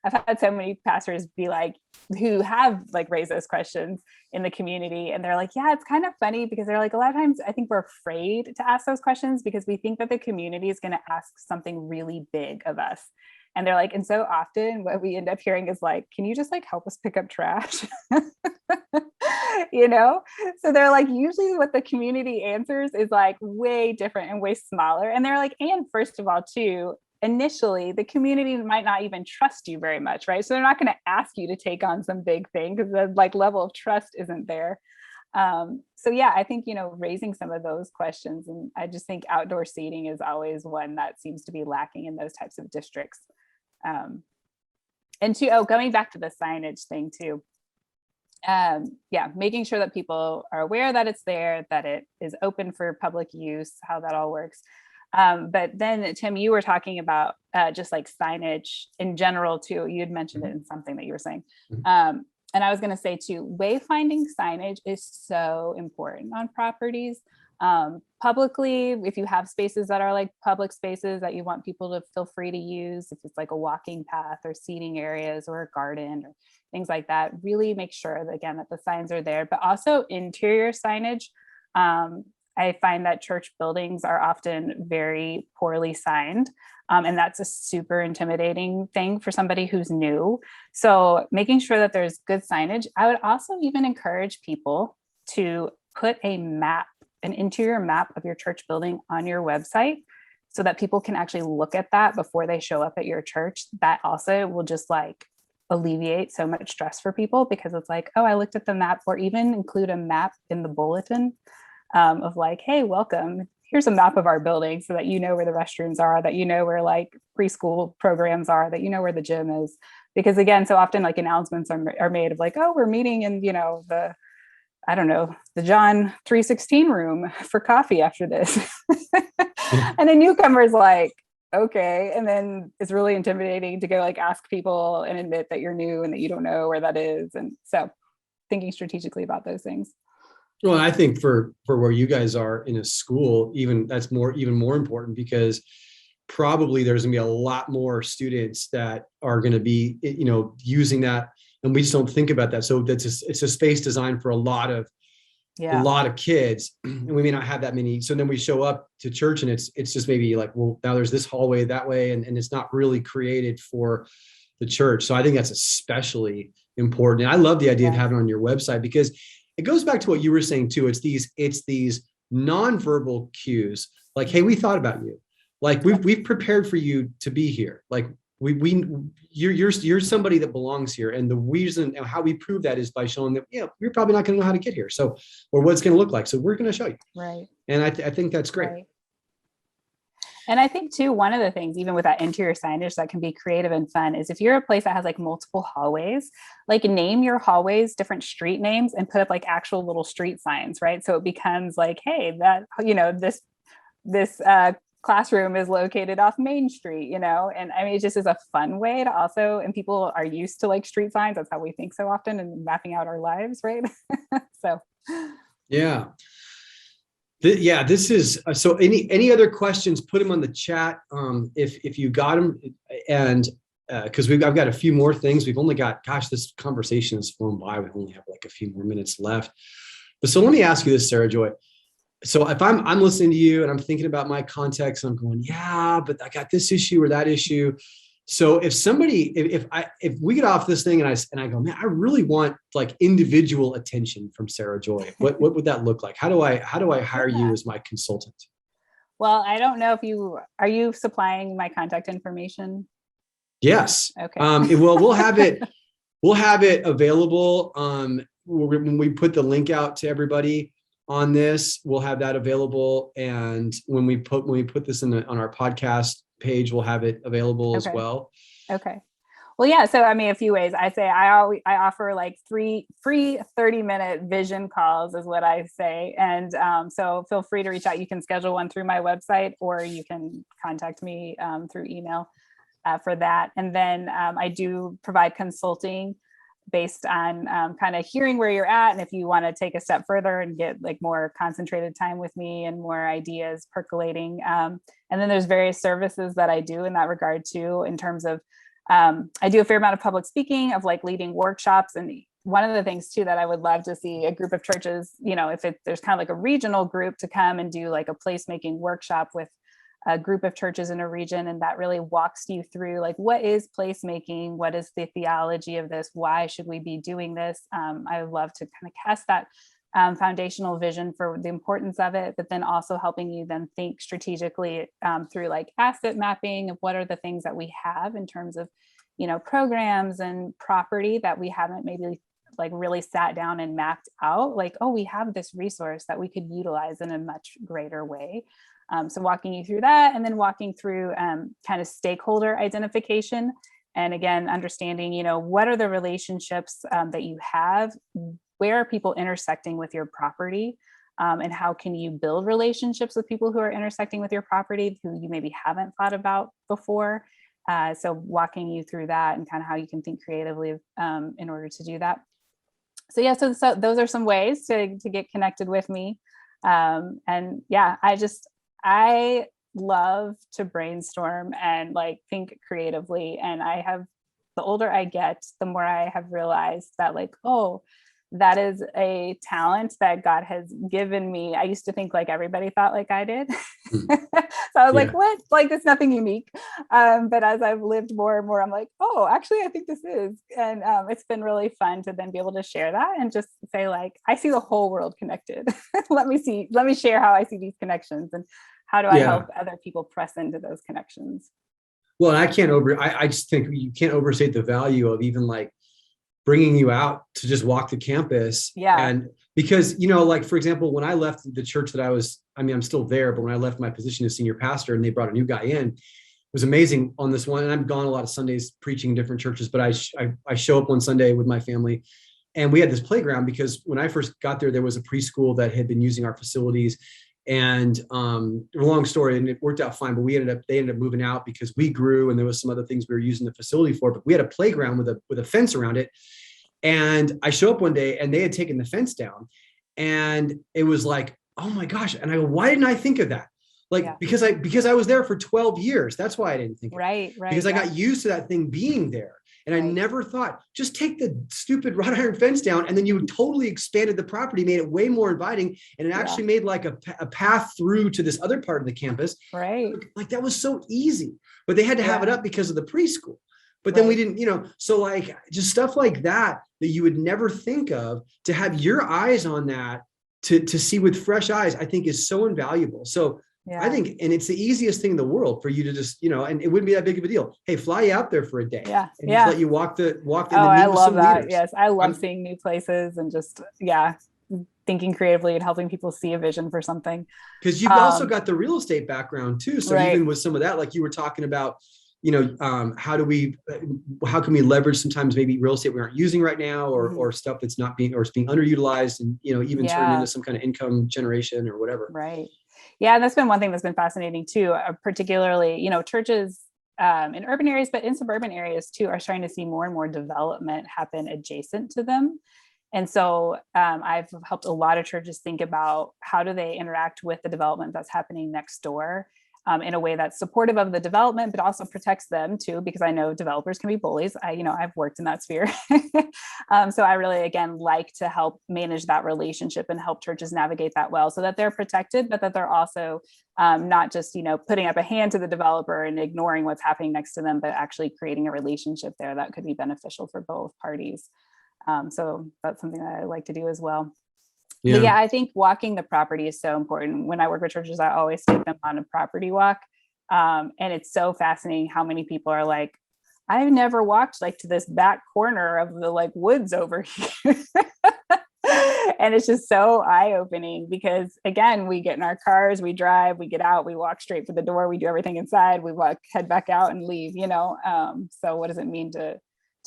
S2: I've had so many pastors be like, who have like raised those questions in the community. And they're like, yeah, it's kind of funny because they're like, a lot of times I think we're afraid to ask those questions because we think that the community is going to ask something really big of us. And they're like, and so often what we end up hearing is like, can you just like help us pick up trash? So they're like, usually what the community answers is like way different and way smaller. And they're like, and first of all, too, initially the community might not even trust you very much, right? So they're not going to ask you to take on some big thing because the like level of trust isn't there. So yeah, I think, raising some of those questions, and I just think outdoor seating is always one that seems to be lacking in those types of districts. And going back to the signage thing too. Making sure that people are aware that it's there, that it is open for public use, how that all works. But then Tim, you were talking about just like signage in general too. You had mentioned it in something that you were saying. And I was going to say too, wayfinding signage is so important on properties. Publicly, if you have spaces that are like public spaces that you want people to feel free to use, if it's like a walking path or seating areas or a garden or things like that, really make sure that, again, that the signs are there, but also interior signage. I find that church buildings are often very poorly signed. And that's a super intimidating thing for somebody who's new. So making sure that there's good signage. I would also even encourage people to put an interior map of your church building on your website so that people can actually look at that before they show up at your church. That also will just like alleviate so much stress for people because it's like, oh, I looked at the map, or even include a map in the bulletin of like, hey, welcome. Here's a map of our building so that you know where the restrooms are, that you know where like preschool programs are, that you know where the gym is. Because again, so often like announcements are made of like, oh, we're meeting in, the John 3:16 room for coffee after this. And a newcomer's like, okay. And then it's really intimidating to go like ask people and admit that you're new and that you don't know where that is. And so thinking strategically about those things.
S1: Well, I think for where you guys are in a school, even more important, because probably there's gonna be a lot more students that are going to be, using that, and we just don't think about that. So it's a space designed for a lot of kids, and we may not have that many. So then we show up to church and it's just maybe like, well, now there's this hallway that way, and it's not really created for the church. So I think that's especially important. And I love the idea of having it on your website, because it goes back to what you were saying too. It's these nonverbal cues, like, hey, we thought about you. Like we've prepared for you to be here. Like you're somebody that belongs here. And the reason how we prove that is by showing that, you're probably not going to know how to get here. So, or what it's going to look like. So we're going to show you.
S2: Right.
S1: And I think that's great.
S2: Right. And I think too, one of the things, even with that interior signage that can be creative and fun, is if you're a place that has like multiple hallways, like name your hallways different street names and put up like actual little street signs, right? So it becomes like, hey, that, this classroom is located off Main Street, and I mean, it just is a fun way to also, and people are used to like street signs. That's how we think so often and mapping out our lives, right? So.
S1: Yeah. This is, so any other questions, put them on the chat. If you got them, and because I've got a few more things. We've only got, this conversation has flown by. We only have like a few more minutes left. But so let me ask you this, Sara Joy. So if I'm listening to you and I'm thinking about my context, I'm going, but I got this issue or that issue. So if somebody, if we get off this thing and I go, man, I really want like individual attention from Sara Joy, what would that look like? How do I hire you as my consultant?
S2: Well, I don't know if are you supplying my contact information?
S1: Yes.
S2: Okay.
S1: We'll have it available. When we put the link out to everybody on this, we'll have that available. And when we put this on our podcast page, we'll have it available as well.
S2: Okay. Well, yeah. So, I mean, a few ways. I say I offer like free 30-minute vision calls is what I say. And so feel free to reach out. You can schedule one through my website, or you can contact me through email for that. And then I do provide consulting based on kind of hearing where you're at. And if you want to take a step further and get like more concentrated time with me and more ideas percolating. And then there's various services that I do in that regard too, in terms of, I do a fair amount of public speaking, of like leading workshops. And one of the things too, that I would love to see a group of churches, if there's kind of like a regional group to come and do like a placemaking workshop with a group of churches in a region, and that really walks you through like, what is placemaking? What is the theology of this? Why should we be doing this? I would love to kind of cast that foundational vision for the importance of it, but then also helping you then think strategically through like asset mapping of what are the things that we have in terms of, programs and property that we haven't maybe like really sat down and mapped out, like, oh, we have this resource that we could utilize in a much greater way. So walking you through that, and then walking through kind of stakeholder identification. And again, understanding, what are the relationships that you have? Where are people intersecting with your property? And how can you build relationships with people who are intersecting with your property who you maybe haven't thought about before? So walking you through that and kind of how you can think creatively in order to do that. So yeah, so those are some ways to get connected with me. And yeah, I love to brainstorm and like think creatively. And the older I get, the more I have realized that like, oh, that is a talent that God has given me. I used to think like everybody thought like I did. So I was like, what? Like, there's nothing unique. But as I've lived more and more, I'm like, oh, actually, I think this is. And it's been really fun to then be able to share that and just say like, I see the whole world connected. Let me share how I see these connections and how do I help other people press into those connections. Well,
S1: I just think you can't overstate the value of even like bringing you out to just walk the campus.
S2: Yeah.
S1: And because, like, for example, when I left the church that I'm still there, but when I left my position as senior pastor and they brought a new guy in, it was amazing on this one. And I've gone a lot of Sundays preaching in different churches, but I show up one Sunday with my family, and we had this playground because when I first got there was a preschool that had been using our facilities. And long story, and it worked out fine, but they ended up moving out because we grew and there was some other things we were using the facility for, but we had a playground with a fence around it. And I show up one day and they had taken the fence down, and it was like, oh my gosh. And I go, why didn't I think of that? Like, because I was there for 12 years. That's why I didn't think of it.
S2: Right.
S1: Because I got used to that thing being there. And I never thought, just take the stupid wrought iron fence down, and then you totally expanded the property, made it way more inviting, and it actually made like a path through to this other part of the campus.
S2: Right.
S1: Like that was so easy, but they had to have it up because of the preschool. But then we didn't, so like just stuff like that you would never think of, to have your eyes on that, to see with fresh eyes, I think is so invaluable. So I think, and it's the easiest thing in the world for you to just, and it wouldn't be that big of a deal. Hey, fly you out there for a day. And just let you walk in the
S2: I love that.
S1: leaders.
S2: Yes. I love seeing new places and just, thinking creatively and helping people see a vision for something.
S1: Because you've also got the real estate background too. So even with some of that, like you were talking about, how can we leverage sometimes maybe real estate we aren't using right now, or stuff that's not being, or it's being underutilized, and, even turn into some kind of income generation or whatever.
S2: Right. Yeah. And that's been one thing that's been fascinating too, particularly, churches in urban areas, but in suburban areas too, are starting to see more and more development happen adjacent to them. And so I've helped a lot of churches think about how do they interact with the development that's happening next door, in a way that's supportive of the development, but also protects them too, because I know developers can be bullies. I've worked in that sphere. So I really, again, like to help manage that relationship and help churches navigate that well, so that they're protected, but that they're also not just, putting up a hand to the developer and ignoring what's happening next to them, but actually creating a relationship there that could be beneficial for both parties. So that's something that I like to do as well. But I think walking the property is so important. When I work with churches, I always take them on a property walk. And it's so fascinating how many people are like, I've never walked like to this back corner of the like woods over here. And it's just so eye-opening, because again, we get in our cars, we drive, we get out, we walk straight for the door, we do everything inside, we head back out and leave, So what does it mean to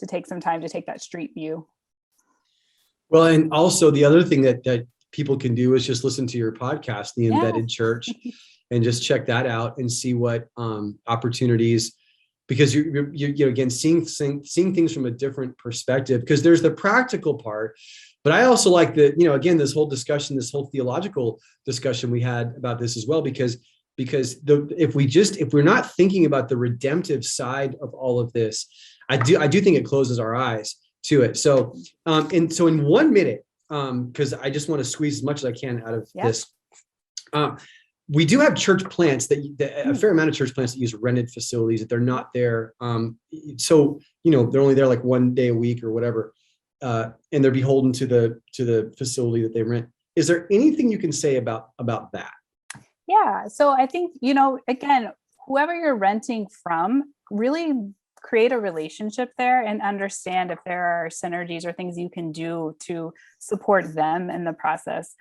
S2: take some time to take that street view?
S1: Well, and also the other thing that people can do is just listen to your podcast, The Embedded Church, and just check that out and see what opportunities, because you're again seeing things from a different perspective, because there's the practical part, but I also like again, this whole discussion, this whole theological discussion we had about this as well, because if we're not thinking about the redemptive side of all of this, I do think it closes our eyes to it. So, in 1 minute, because I just want to squeeze as much as I can out of this. We do have church plants a fair amount of church plants that use rented facilities, that they're not there. So, they're only there like 1 day a week or whatever. And they're beholden to the facility that they rent. Is there anything you can say about that?
S2: Yeah. So I think, again, whoever you're renting from, really create a relationship there and understand if there are synergies or things you can do to support them in the process.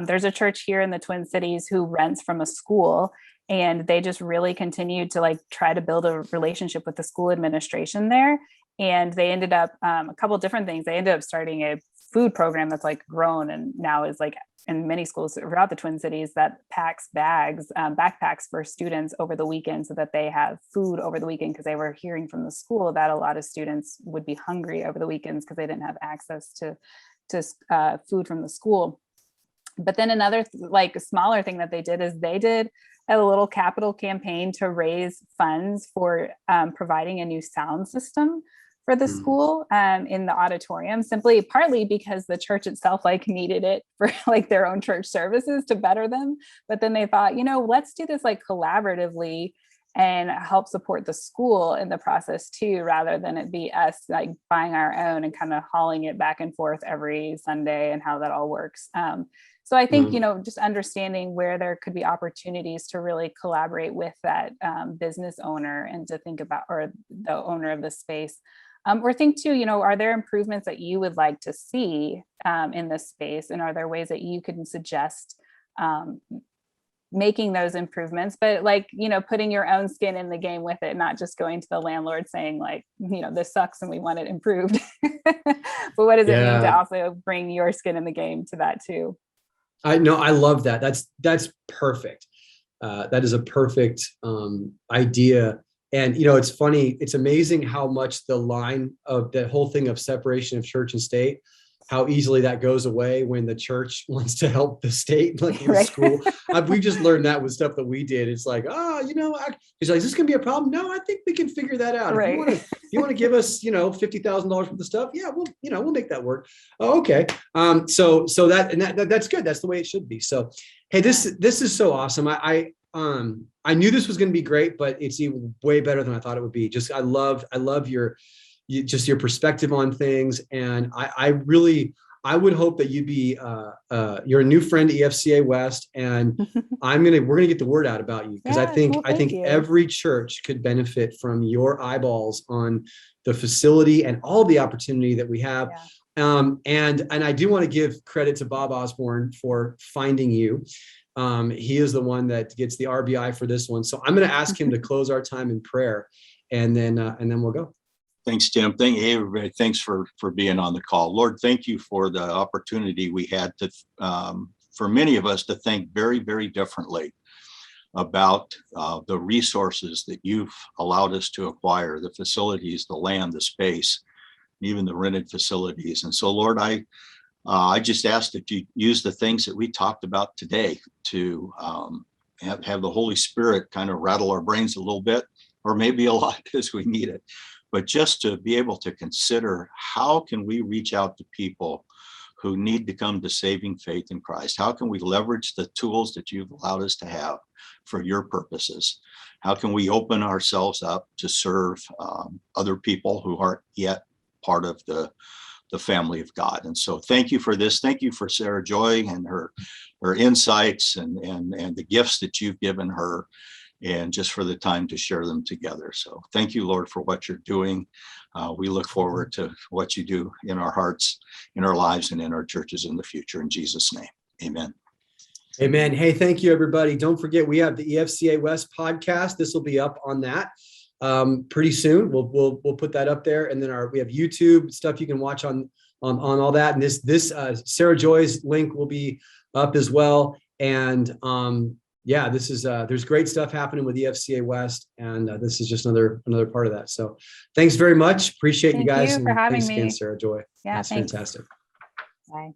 S2: There's a church here in the Twin Cities who rents from a school, and they just really continued to try to build a relationship with the school administration there. And they ended up a couple of different things. They ended up starting a food program that's grown and now is in many schools throughout the Twin Cities that packs backpacks for students over the weekend, so that they have food over the weekend, because they were hearing from the school that a lot of students would be hungry over the weekends because they didn't have access to food from the school. But then another smaller thing that they did is they did a little capital campaign to raise funds for providing a new sound system for the school in the auditorium, partly because the church itself needed it for their own church services to better them. But then they thought, let's do this collaboratively and help support the school in the process too, rather than it be us buying our own and kind of hauling it back and forth every Sunday and how that all works. So I think, just understanding where there could be opportunities to really collaborate with that business owner and to think about, or the owner of the space. Or think too, are there improvements that you would like to see in this space? And are there ways that you can suggest making those improvements, but putting your own skin in the game with it, not just going to the landlord saying this sucks and we want it improved. But what does it mean to also bring your skin in the game to that too?
S1: I know. I love that. That's perfect. That is a perfect idea. And, it's funny. It's amazing how much the line of the whole thing of separation of church and state, how easily that goes away when the church wants to help the state, like in
S2: Right.
S1: school. We just learned that with stuff that we did. It's like, he's like, is this going to be a problem? No, I think we can figure that out.
S2: Right.
S1: If you want to give us, $50,000 worth of stuff. Yeah, we'll make that work. Oh, okay. So that's good. That's the way it should be. So, hey, this is so awesome. I knew this was going to be great, but it's even way better than I thought it would be. Just, I love your perspective on things. And I would hope that you'd be, you're a new friend to EFCA West, and we're going to get the word out about you, because I think
S2: you.
S1: every church could benefit from your eyeballs on the facility and all the opportunity that we have. Yeah. And I do want to give credit to Bob Osborne for finding you. He is the one that gets the RBI for this one. So I'm going to ask him to close our time in prayer, and then we'll go.
S5: Thanks, Tim. Hey, everybody. Thanks for being on the call. Lord, thank you for the opportunity we had to, for many of us, to think very, very differently about the resources that you've allowed us to acquire, the facilities, the land, the space, even the rented facilities. And so, Lord, I just ask that you use the things that we talked about today to have the Holy Spirit kind of rattle our brains a little bit, or maybe a lot as we need it, but just to be able to consider, how can we reach out to people who need to come to saving faith in Christ? How can we leverage the tools that you've allowed us to have for your purposes? How can we open ourselves up to serve other people who aren't yet part of the family of God? And so thank you for this. Thank you for Sara Joy and her insights and the gifts that you've given her, and just for the time to share them together. So thank you, Lord, for what you're doing. We look forward to what you do in our hearts, in our lives, and in our churches in the future. In Jesus' name, amen.
S1: Amen. Hey, thank you, everybody. Don't forget, we have the EFCA West podcast. This will be up on that pretty soon. We'll put that up there, and then we have YouTube stuff you can watch on all that. And this Sara Joy's link will be up as well. And this is there's great stuff happening with EFCA West, and this is just another part of that. So thanks very much. Appreciate you guys.
S2: Thank you for having me.
S1: Thanks again, Sara Joy.
S2: Yeah,
S1: that's
S2: thanks.
S1: Fantastic.
S2: Bye.